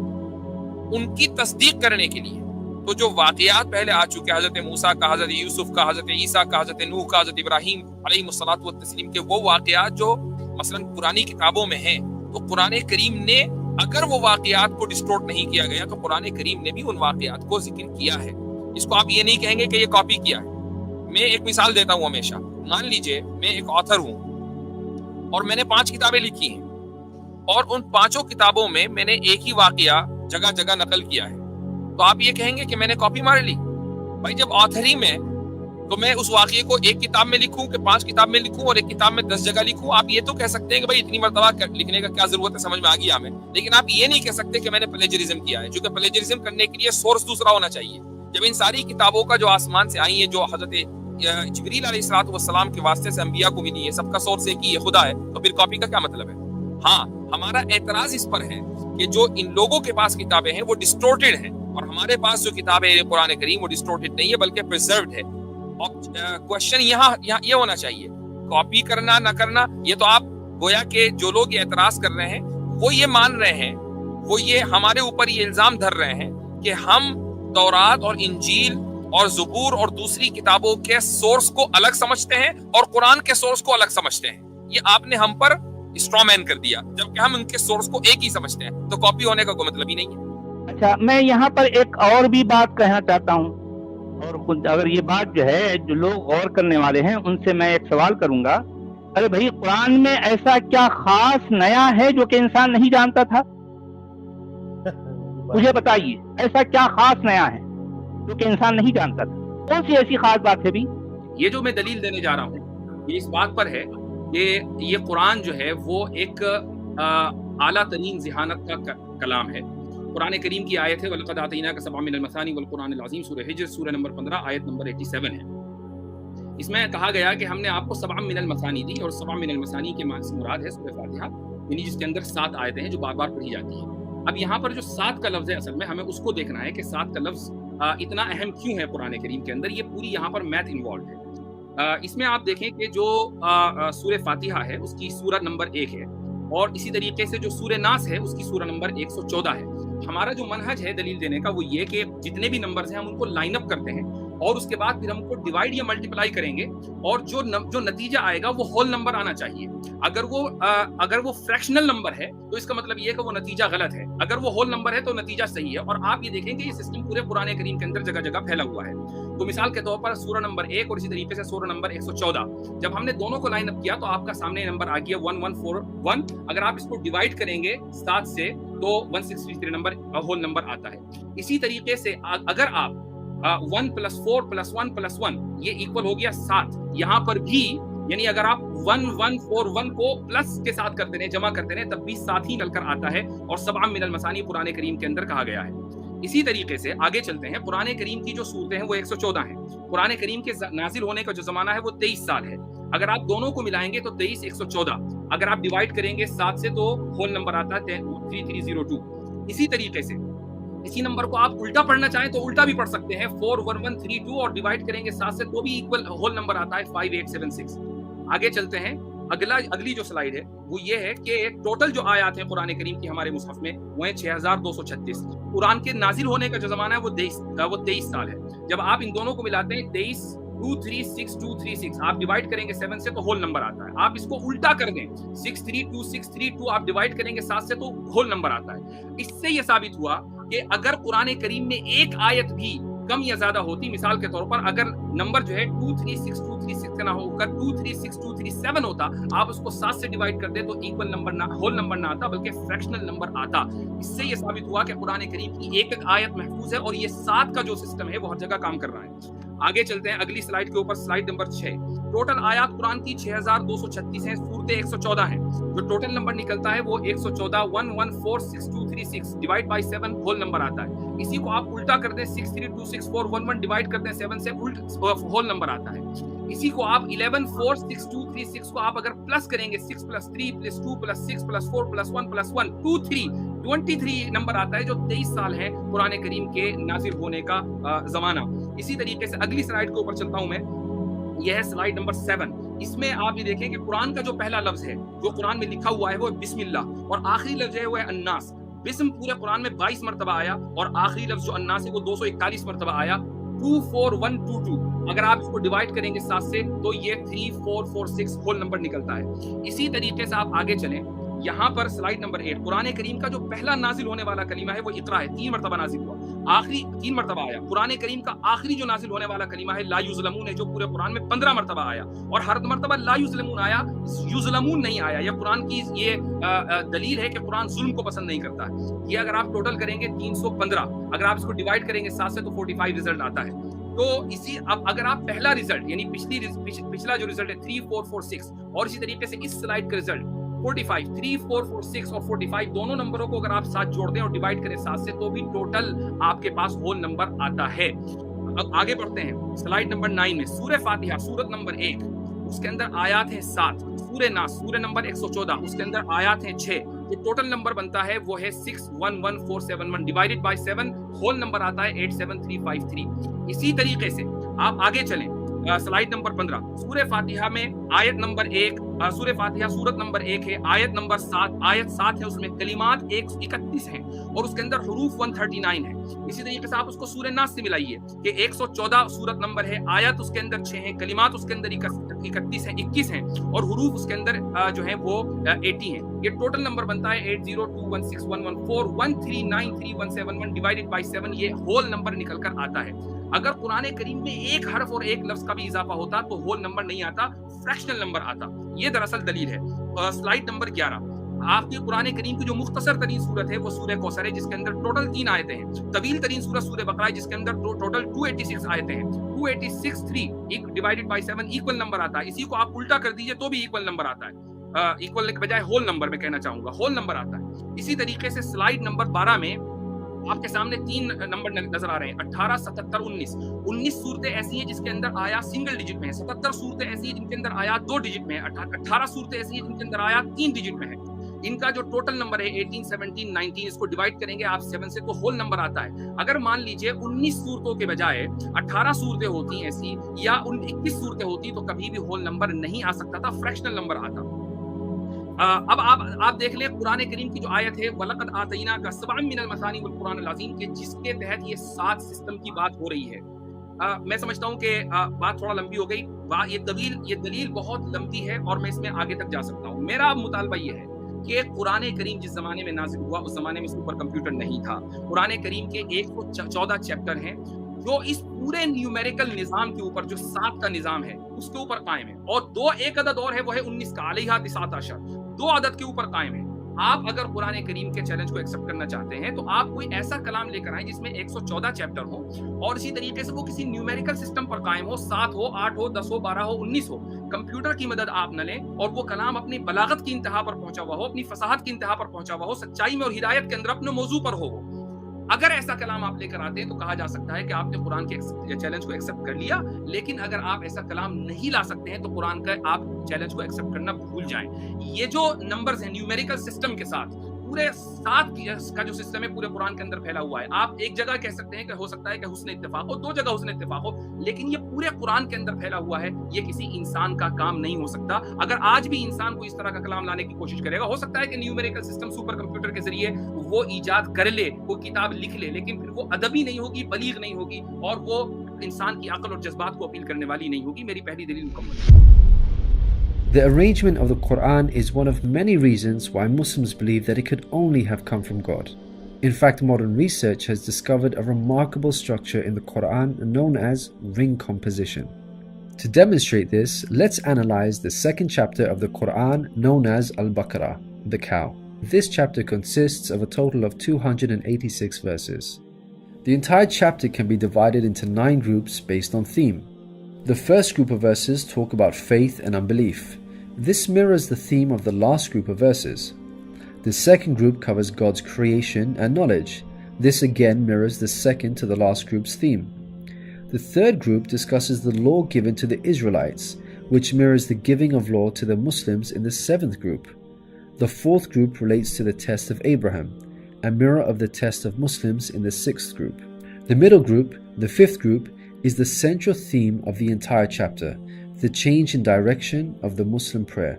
ان کی تصدیق کرنے کے لیے. تو جو واقعات پہلے آ چکے، حضرت موسیٰ کا، حضرت یوسف کا، حضرت عیسیٰ کا، حضرت نوح کا، حضرت ابراہیم علیہ الصلوۃ والتسلیم کے وہ واقعات جو مثلا پرانی کتابوں میں ہیں، تو قرآن کریم نے اگر وہ واقعات کو ڈسٹورٹ نہیں کیا گیا تو قرآن کریم نے بھی ان واقعات کو ذکر کیا ہے. اس کو آپ یہ نہیں کہیں گے کہ یہ کاپی کیا ہے. میں ایک مثال دیتا ہوں ہمیشہ. مان لیجئے میں ایک آتھر ہوں اور میں نے 5 کتابیں لکھی ہیں اور ان 5 کتابوں میں نے ایک ہی واقعہ جگہ جگہ نقل کیا ہے, تو آپ یہ کہیں گے کہ میں نے کاپی مار لی؟ بھائی جب آتھر ہی میں تو میں اس واقعے کو ایک کتاب میں لکھوں کہ 5 کتاب میں لکھوں اور ایک کتاب میں 10 جگہ لکھوں؟ آپ یہ تو کہہ سکتے ہیں کہ بھائی اتنی مرتبہ لکھنے کا کیا ضرورت ہے, سمجھ میں آ گیا ہمیں. لیکن آپ یہ نہیں کہہ سکتے کہ میں نے پلیجرزم کیا ہے, کیونکہ پلیجرزم کرنے کے لیے سورس دوسرا ہونا چاہیے. جب ان ساری کتابوں کا جو آسمان سے آئی ہیں, جو حضرت جبریل علیہ الصلوۃ والسلام کے واسطے سے انبیاء کو ملی ہے, سب کا سورس ایک ہی ہے, خدا ہے, تو پھر کاپی کا کیا مطلب ہے؟ ہاں, ہمارا اعتراض اس پر ہے کہ جو ان لوگوں کے پاس کتابیں ہیں وہ ڈسٹورٹڈ ہیں, اور ہمارے پاس جو کتابیں ہیں قرآن کریم وہ ڈسٹورٹڈ نہیں ہے بلکہ پرزروڈ ہے. کوشچن یہاں یہ ہونا چاہیے, کاپی کرنا نہ کرنا, یہ تو آپ گویا کہ جو لوگ یہ اعتراض کر رہے ہیں وہ یہ مان رہے ہیں, وہ یہ ہمارے اوپر یہ الزام دھر رہے ہیں کہ ہم تورات اور انجیل اور زبور اور دوسری کتابوں کے سورس کو الگ سمجھتے ہیں اور قرآن کے سورس کو الگ سمجھتے ہیں. یہ آپ نے ہم پر اسٹرامین کر دیا, جبکہ ہم ان کے سورس کو ایک ہی سمجھتے ہیں, تو کاپی ہونے کا کوئی مطلب ہی نہیں ہے. اچھا, میں یہاں پر ایک اور بھی بات کہنا چاہتا ہوں, اور خود اگر یہ بات جو ہے جو لوگ غور کرنے والے ہیں ان سے میں ایک سوال کروں گا. ارے بھائی, قرآن میں ایسا کیا خاص نیا ہے جو کہ انسان نہیں جانتا تھا؟ مجھے بتائیے, ایسا کیا خاص نیا ہے جو کہ انسان نہیں جانتا تھا؟ کون سی ایسی خاص بات ہے بھی؟ یہ جو میں دلیل دینے جا رہا ہوں یہ اس بات پر ہے کہ یہ قرآن جو ہے وہ ایک اعلیٰ ترین ذہانت کا کلام ہے. قرآن کریم کی آیت ہے وَلَقَدْ آتَيْنَاكَ سَبْعًا مِنَ الْمَثَانِي وَالْقُرْآنِ الْعَظِيمِ, سورہ حجر سورہ نمبر 15 آیت نمبر 87 ہے. اس میں کہا گیا کہ ہم نے آپ کو 7 من المثانی دی, اور 7 من المثانی کے مراد ہے سورہ فاتحہ, یعنی جس کے اندر 7 آیتیں ہیں جو بار بار پڑھی جاتی ہیں. اب یہاں پر جو 7 کا لفظ ہے, اصل میں ہمیں اس کو دیکھنا ہے کہ 7 کا لفظ اتنا اہم کیوں ہے قرآن کریم کے اندر. یہ پوری یہاں پر میتھ انوالوڈ ہے. اس میں آپ دیکھیں کہ جو سورہ فاتحہ ہے اس کی سورہ نمبر 1 ہے, اور اسی طریقے سے جو سورہ ناس ہے اس کی سورہ نمبر 114 ہے. ہمارا جو منہج ہے دلیل دینے کا وہ یہ کہ جتنے بھی نمبرز ہیں ہم ان کو لائن اپ کرتے ہیں, اور اس کے بعد پھر ہم کو ڈیوائڈ یا ملٹیپلائی کریں گے, اور جو نتیجہ آئے گا وہ ہول نمبر آنا چاہیے. اگر وہ فریکشنل نمبر ہے تو اس کا مطلب یہ ہے کہ وہ نتیجہ غلط ہے, اگر وہ ہول نمبر ہے تو نتیجہ صحیح ہے. اور آپ یہ دیکھیں کہ یہ سسٹم پورے قرآن کریم کے اندر جگہ جگہ پھیلا ہوا ہے. تو مثال کے طور پر سورہ نمبر 1 اور اسی طریقے سے سورہ نمبر 114, جب ہم نے دونوں کو لائن اپ کیا تو آپ کا سامنے نمبر آ گیا 1141. اگر آپ اس کو ڈیوائڈ کریں گے 7 سے تو 163 نمبر ہول نمبر آتا ہے. اسی طریقے سے اگر آپ 1 + 4 + 1 + 1 یہ ایکول ہو گیا 7, یہاں پر بھی یعنی اگر آپ 1141 کو پلس کے ساتھ کرتے رہے, جمع کرتے رہے, تب بھی 7 ہی نکل کر آتا ہے, اور 7 من المثانی قرآن کریم کے اندر کہا گیا ہے. اسی طریقے سے آگے چلتے ہیں. قرآن کریم کی جو صورتیں ہیں وہ 114 ہیں. قرآن کریم کے نازل ہونے کا جو زمانہ ہے وہ 23 سال ہے. اگر آپ دونوں کو ملائیں گے تو 23 114, اگر آپ ڈیوائڈ کریں گے 7 سے تو ہول نمبر آتا ہے 3302. اسی طریقے سے اسی نمبر کو آپ الٹا پڑھنا چاہیں تو الٹا بھی پڑھ سکتے ہیں, 41132, اور ڈیوائڈ کریں گے 7 سے تو بھی ایکول ہول نمبر آتا ہے 5876. آگے چلتے ہیں. اگلی جو سلائیڈ ہے وہ یہ ہے کہ ٹوٹل جو آیات ہیں قرآن کریم کی ہمارے مصحف میں وہ ہیں 6236. قرآن کے نازل ہونے کا جو زمانہ ہے وہ 23 سال ہے. جب آپ ان دونوں کو ملاتے ہیں 23,236,236, آپ ڈیوائڈ کریں گے 7 سے تو ہول نمبر آتا ہے. آپ اس کو الٹا کر دیں 632,632, آپ ڈیوائڈ کریں گے 7 سے تو ہول نمبر آتا ہے. اس سے یہ ثابت ہوا کہ اگر قرآن کریم میں ایک آیت بھی کم یا زیادہ ہوتی, مثال کے طور پر اگر نمبر جو ہے 236236 کا نہ ہو کر 236237 ہوتا, آپ اس کو 7 سے ڈیوائڈ کر دیں تو ایکول نمبر نہ, ہول نمبر نہ آتا بلکہ فریکشنل نمبر آتا. اس سے یہ ثابت ہوا کہ قرآن کریم کی ایک آیت محفوظ ہے, اور یہ 7 کا جو سسٹم ہے وہ ہر جگہ کام کر رہا ہے. آگے چلتے ہیں اگلی سلائیڈ کے اوپر, سلائیڈ نمبر 6. ٹوٹل آیات قرآن کی 6236 ہیں, صورتیں 114 ہیں. جو ٹوٹل نمبر نکلتا ہے وہ 114 1146236 ڈیوائڈ بائی 7 ہول نمبر آتا ہے. اسی کو آپ الٹا کر دیں 6326411 ڈیوائڈ کرتے ہیں 7 سے ہول نمبر آتا ہے. اسی کو آپ 11,462,36 کو آپ اگر پلس کریں گے 6 + 3 + 2 + 6 + 4 + 1 + 1 23 نمبر آتا ہے, جو 23 سال ہے قرآن کریم کے نازل ہونے کا زمانہ. اسی طریقے سے اگلی سلائیڈ کے اوپر چلتا ہوں میں, یہ ہے سلائیڈ نمبر 7. اس میں آپ یہ دیکھیں کہ قرآن کا جو پہلا لفظ ہے جو قرآن میں لکھا ہوا ہے وہ بسم اللہ, اور آخری لفظ ہے وہ ہے الناس. بسم پورے قرآن میں 22 مرتبہ آیا, اور آخری لفظ جو الناس ہے وہ 241 مرتبہ آیا. 24122, اگر آپ اس کو ڈیوائڈ کریں گے 7 سے تو یہ 3446 ہول نمبر نکلتا ہے. اسی طریقے سے آپ آگے چلیں, یہاں پر سلائڈ نمبر 8 قرآن کریم کا جو پہلا نازل ہونے والا کلمہ ہے وہ اقرا ہے، 3 مرتبہ نازل ہوا، آخری 3 مرتبہ آیا. قرآن کریم کا آخری جو نازل ہونے والا کلمہ ہے لا یظلمون ہے، جو پورے قرآن میں 15 مرتبہ آیا، اور ہر مرتبہ لا یظلمون آیا، یظلمون نہیں آیا. یہ قرآن کی یہ دلیل ہے کہ قرآن ظلم کو پسند نہیں کرتا ہے. یہ اگر آپ ٹوٹل کریں گے 315، اگر آپ اس کو ڈیوائڈ کریں گے 7 سے تو 45 رزلٹ آتا ہے. تو اسی اب اگر آپ پہلا رزلٹ یعنی پچھلا جو رزلٹ ہے 3 4 4 6 اور اسی طریقے سے اس سلائڈ کا رزلٹ 45 3 4 4 6 اور 45 دونوں نمبروں کو اگر آپ ساتھ جوڑ دیں اور ڈیوائڈ کریں 7 سے تو بھی ٹوٹل آپ کے پاس ہول نمبر آتا ہے. اب آگے بڑھتے ہیں سلائڈ نمبر 9 میں سورہ فاتحہ سورت نمبر 1 اس کے اندر آیات ہیں 7. سورہ ناس سورہ نمبر 114 اس کے اندر آیات ہیں 6. جو ٹوٹل نمبر بنتا ہے وہ ہے 611471 ڈیوائڈڈ بائی 7 ہول نمبر آتا ہے 87353. اسی طریقے سے آپ آگے چلیں سلائڈ نمبر 15 سورہ فاتحہ میں آیت نمبر 1 سورہ فاتحہ سورت نمبر 1 ہے، آیت نمبر 7 آیت 7 ہے، اس میں کلمات 131 ہیں اور اس کے اندر حروف 139 ہیں. اسی طریقے سے آپ اس کو سورہ ناس سے ملائیے کہ 114 سورت نمبر ہے، آیت اس کے اندر 6 ہیں، کلمات اس کے اندر 31 ہیں 21 ہیں اور حروف اس کے اندر جو ہیں وہ 80 ہیں. یہ ٹوٹل نمبر بنتا ہے 8021611413933171 ڈیوائڈڈ بائی 7. یہ ہول نمبر نکل کر آتا ہے. اگر قرآن کریم میں ایک حرف اور ایک لفظ کا بھی اضافہ ہوتا تو ہول نمبر نہیں آتا، فریکشنل نمبر آتا. یہ دراصل دلیل ہے. سلائڈ نمبر 11 آپ کی قرآن کریم کی جو مختصر ترین صورت ہے وہ سورہ کوثر ہے جس کے اندر ٹوٹل 3 آیتیں ہیں. طویل ترین صورت سورہ بقرہ ہے جس کے اندر ٹوٹل 286 آیتیں ہیں. 286 ڈیوائڈڈ بائی 7 ایکول نمبر آتا ہے. اسی کو آپ الٹا کر دیجئے تو بھی ایکول نمبر آتا ہے. ایکول کے بجائے ہول نمبر میں کہنا چاہوں گا، ہول نمبر آتا ہے. اسی طریقے سے سلائڈ نمبر 12 میں آپ کے سامنے 3 نمبر نظر آ رہے ہیں 18 77 19 صورتیں ایسی ہیں جس کے اندر آیا سنگل ڈیجٹ میں ہے، 77 صورتیں ایسی ہیں جن کے اندر آیا 2 ڈیجٹ میں ہے، 18 صورتیں ایسی ہیں جن کے اندر آیا 3 ڈیجٹ میں ہے. ان کا جو ٹوٹل نمبر ہے 18 17 19 اس کو ڈیوائڈ کریں گے آپ 7 سے تو ہول نمبر آتا ہے. اگر مان لیجئے 19 صورتوں کے بجائے 18 صورتیں ہوتی ایسی یا 21 صورتیں ہوتی تو کبھی بھی ہول نمبر نہیں آ سکتا تھا، فریکشنل نمبر آتا. اب آپ دیکھ لیں قرآن کریم کی جو آیت ہے وَلَقَدْ آتَيْنَاكَ سَبْعًا مِنَ الْمَثَانِي وَالْقُرْآنِ الْعَظِيمِ کے جس کے تحت یہ 7 سسٹم کی بات ہو رہی ہے. میں سمجھتا ہوں کہ بات تھوڑا لمبی ہو گئی. یہ دلیل بہت لمبی ہے اور میں اس میں آگے تک جا سکتا ہوں. میرا مطالبہ یہ ہے کہ قرآن کریم جس زمانے میں نازل ہوا اس زمانے میں سپر کمپیوٹر نہیں تھا. قرآن کریم کے 114 چیپٹر ہیں جو اس پورے نیومیریکل نظام کے اوپر جو 7 کا نظام ہے اس کے اوپر قائم ہے. اور ایک عدد اور ہے وہ ہے 19 کا علیہ 19 2 عدد کے اوپر قائم ہے. آپ اگر قرآن کریم کے چیلنج کو ایکسپٹ کرنا چاہتے ہیں تو آپ کوئی ایسا کلام لے کر آئیں جس میں 114 چیپٹر ہوں اور اسی طریقے سے وہ کسی نیومیریکل سسٹم پر قائم ہو، 7 ہو 8 ہو 10 ہو 12 ہو 19 ہو. کمپیوٹر کی مدد آپ نہ لیں اور وہ کلام اپنی بلاغت کی انتہا پر پہنچا ہوا ہو، اپنی فصاحت کی انتہا پر پہنچا ہوا ہو، سچائی میں اور ہدایت کے اندر اپنے موضوع پر ہو. اگر ایسا کلام آپ لے کر آتے ہیں تو کہا جا سکتا ہے کہ آپ نے قرآن کے چیلنج کو ایکسپٹ کر لیا. لیکن اگر آپ ایسا کلام نہیں لا سکتے ہیں تو قرآن کا آپ چیلنج کو ایکسپٹ کرنا بھول جائیں. یہ جو نمبرز ہیں نیومیریکل سسٹم کے ساتھ پورے 7 کا جو سسٹم ہے پورے قرآن کے اندر پھیلا ہوا ہے. آپ ایک جگہ کہہ سکتے ہیں کہ ہو سکتا ہے کہ حسن اتفاق ہو، 2 جگہ حسن اتفاق ہو، لیکن یہ پورے قرآن کے اندر پھیلا ہوا ہے. یہ کسی انسان کا کام نہیں ہو سکتا. اگر آج بھی انسان کو اس طرح کا کلام لانے کی کوشش کرے گا، ہو سکتا ہے کہ نیومیریکل سسٹم سپر کمپیوٹر کے ذریعے وہ ایجاد کر لے، وہ کتاب لکھ لے، لیکن پھر وہ ادبی نہیں ہوگی، بلیغ نہیں ہوگی اور وہ انسان کی عقل اور جذبات کو اپیل کرنے والی نہیں ہوگی. میری پہلی دلیل مکمل. The arrangement of the Quran is one of many reasons why Muslims believe that it could only have come from God. In fact, modern research has discovered a remarkable structure in the Quran known as ring composition. To demonstrate this, let's analyze the 2nd chapter of the Quran known as Al-Baqarah, the cow. This chapter consists of a total of 286 verses. The entire chapter can be divided into 9 groups based on theme. The first group of verses talk about faith and unbelief. This mirrors the theme of the last group of verses. The second group covers God's creation and knowledge. This again mirrors the second to the last group's theme. The third group discusses the law given to the Israelites, which mirrors the giving of law to the Muslims in the 7th group. The fourth group relates to the test of Abraham, a mirror of the test of Muslims in the 6th group. The middle group, the 5th group, is the central theme of the entire chapter, the change in direction of the Muslim prayer.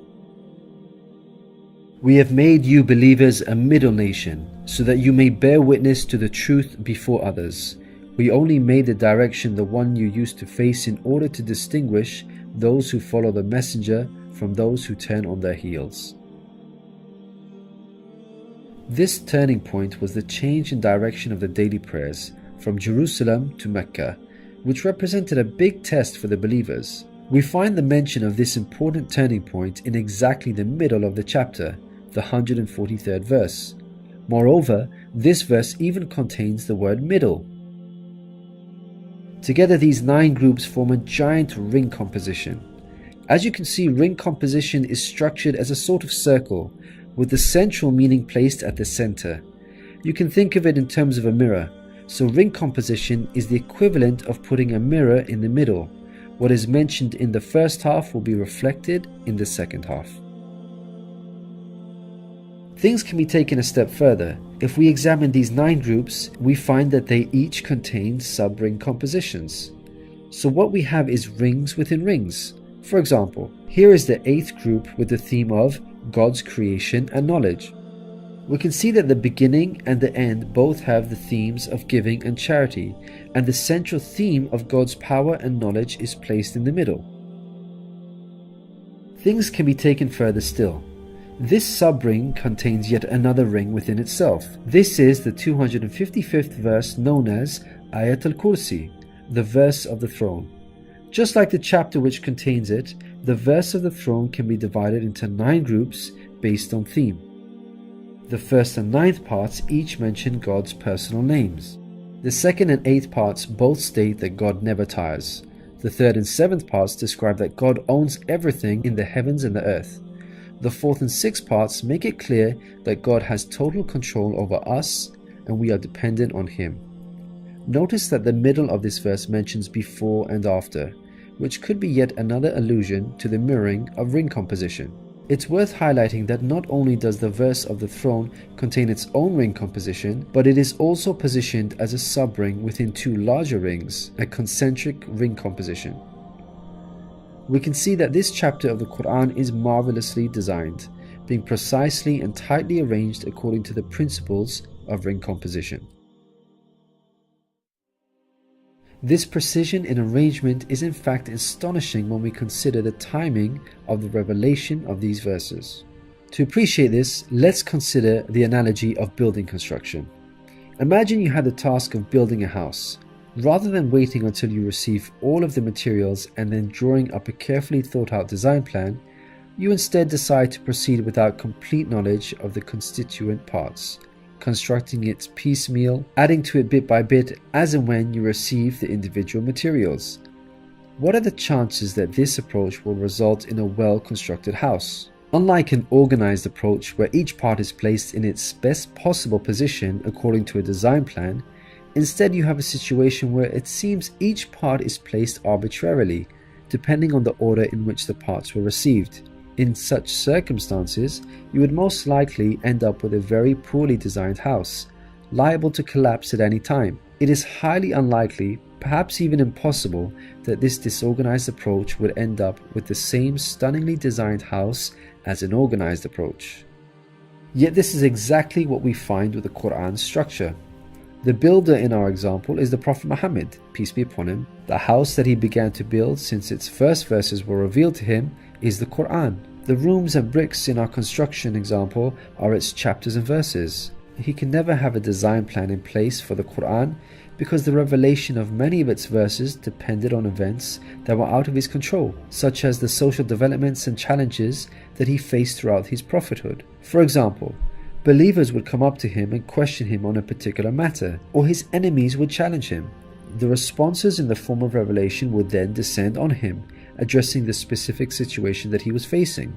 We have made you believers a middle nation, so that you may bear witness to the truth before others. We only made the direction the one you used to face in order to distinguish those who follow the messenger from those who turn on their heels. This turning point was the change in direction of the daily prayers from Jerusalem to Mecca, which represented a big test for the believers. We find the mention of this important turning point in exactly the middle of the chapter, the 143rd verse. Moreover, this verse even contains the word middle. Together, these 9 groups form a giant ring composition. As you can see, ring composition is structured as a sort of circle, with the central meaning placed at the center. You can think of it in terms of a mirror, so ring composition is the equivalent of putting a mirror in the middle. What is mentioned in the first half will be reflected in the second half. Things can be taken a step further. If we examine these 9 groups, we find that they each contain sub-ring compositions. So what we have is rings within rings. For example, here is the 8th group with the theme of God's creation and knowledge. We can see that the beginning and the end both have the themes of giving and charity, and the central theme of God's power and knowledge is placed in the middle. Things can be taken further still. This sub-ring contains yet another ring within itself. This is the 255th verse known as Ayat al-Kursi, the verse of the throne. Just like the chapter which contains it, the verse of the throne can be divided into 9 groups based on theme. The first and 9th parts each mention God's personal names. The 2nd and 8th parts both state that God never tires. The 3rd and 7th parts describe that God owns everything in the heavens and the earth. The 4th and 6th parts make it clear that God has total control over us and we are dependent on Him. Notice that the middle of this verse mentions before and after, which could be yet another allusion to the mirroring of ring composition. It's worth highlighting that not only does the verse of the throne contain its own ring composition, but it is also positioned as a sub-ring within 2 larger rings, a concentric ring composition. We can see that this chapter of the Quran is marvelously designed, being precisely and tightly arranged according to the principles of ring composition. This precision in arrangement is in fact astonishing when we consider the timing of the revelation of these verses. To appreciate this, let's consider the analogy of building construction. Imagine you had the task of building a house. Rather than waiting until you receive all of the materials and then drawing up a carefully thought out design plan, you instead decide to proceed without complete knowledge of the constituent parts, constructing it piecemeal, adding to it bit by bit as and when you receive the individual materials. What are the chances that this approach will result in a well-constructed house? Unlike an organized approach where each part is placed in its best possible position according to a design plan, instead you have a situation where it seems each part is placed arbitrarily, depending on the order in which the parts were received. In such circumstances, you would most likely end up with a very poorly designed house, liable to collapse at any time. It is highly unlikely, perhaps even impossible, that this disorganized approach would end up with the same stunningly designed house as an organized approach. Yet this is exactly what we find with the Quran's structure. The builder in our example is the Prophet Muhammad, peace be upon him. The house that he began to build since its first verses were revealed to him is the Quran. The rooms and bricks in our construction example are its chapters and verses. He can never have a design plan in place for the Quran because the revelation of many of its verses depended on events that were out of his control, such as the social developments and challenges that he faced throughout his prophethood. For example, believers would come up to him and question him on a particular matter, or his enemies would challenge him. The responses in the form of revelation would then descend on him, addressing the specific situation that he was facing.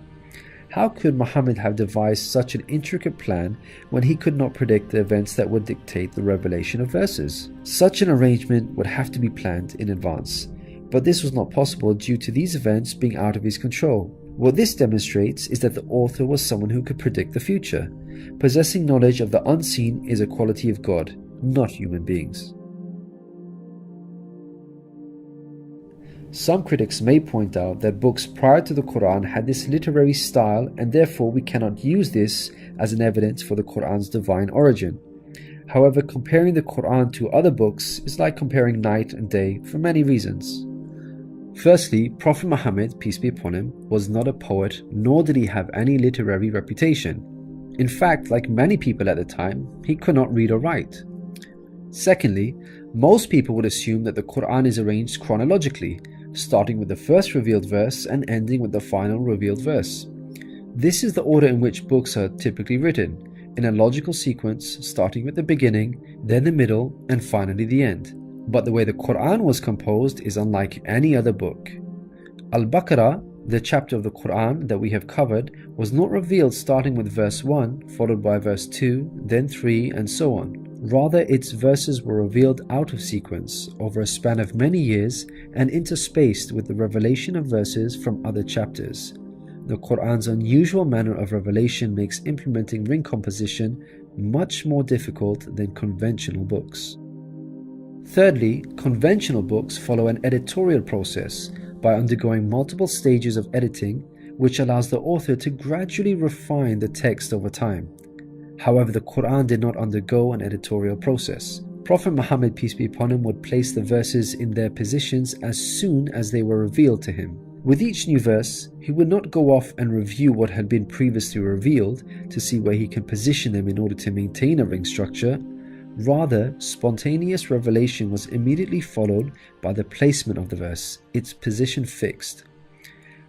How could Muhammad have devised such an intricate plan when he could not predict the events that would dictate the revelation of verses? Such an arrangement would have to be planned in advance, but this was not possible due to these events being out of his control. What this demonstrates is that the author was someone who could predict the future. Possessing knowledge of the unseen is a quality of God, not human beings. Some critics may point out that books prior to the Quran had this literary style and therefore we cannot use this as an evidence for the Quran's divine origin. However, comparing the Quran to other books is like comparing night and day for many reasons. Firstly, Prophet Muhammad, peace be upon him, was not a poet, nor did he have any literary reputation. In fact, like many people at the time, he could not read or write. Secondly, most people would assume that the Quran is arranged chronologically, starting with the first revealed verse and ending with the final revealed verse. This is the order in which books are typically written, in a logical sequence starting with the beginning, then the middle, and finally the end. But the way the Quran was composed is unlike any other book. Al-Baqarah, the chapter of the Quran that we have covered, was not revealed starting with verse 1, followed by verse 2, then 3, and so on. Rather, its verses were revealed out of sequence over a span of many years and interspaced with the revelation of verses from other chapters. The Quran's unusual manner of revelation makes implementing ring composition much more difficult than conventional books. Thirdly, conventional books follow an editorial process by undergoing multiple stages of editing, which allows the author to gradually refine the text over time. However, the Quran did not undergo an editorial process. Prophet Muhammad, peace be upon him, would place the verses in their positions as soon as they were revealed to him. With each new verse, he would not go off and review what had been previously revealed to see where he can position them in order to maintain a ring structure. Rather, spontaneous revelation was immediately followed by the placement of the verse, its position fixed.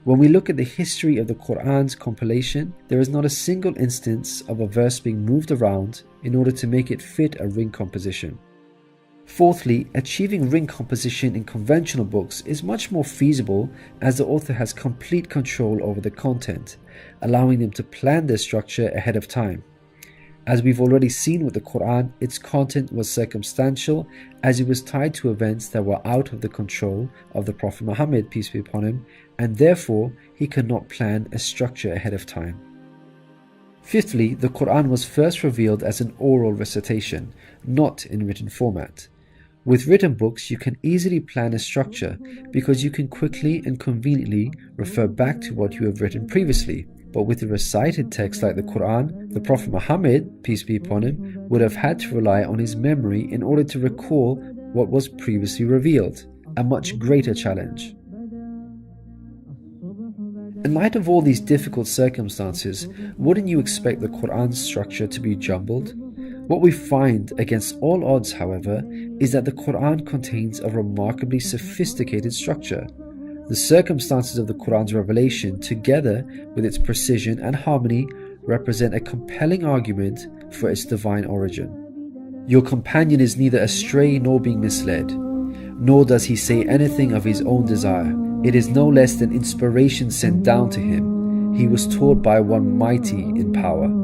When we look at the history of the Quran's compilation, there is not a single instance of a verse being moved around in order to make it fit a ring composition. Fourthly, achieving ring composition in conventional books is much more feasible as the author has complete control over the content, allowing them to plan their structure ahead of time. As we've already seen with the Quran, its content was circumstantial as it was tied to events that were out of the control of the Prophet Muhammad, peace be upon him, and therefore he could not plan a structure ahead of time. Fifthly, the Quran was first revealed as an oral recitation, not in written format. With written books, you can easily plan a structure because you can quickly and conveniently refer back to what you have written previously. But with a recited text like the Quran, the Prophet Muhammad, peace be upon him, would have had to rely on his memory in order to recall what was previously revealed, a much greater challenge. In light of all these difficult circumstances, wouldn't you expect the Quran's structure to be jumbled? What we find against all odds, however, is that the Quran contains a remarkably sophisticated structure. The circumstances of the Quran's revelation, together with its precision and harmony, represent a compelling argument for its divine origin. Your companion is neither astray nor being misled, nor does he say anything of his own desire. It is no less than inspiration sent down to him. He was taught by one mighty in power.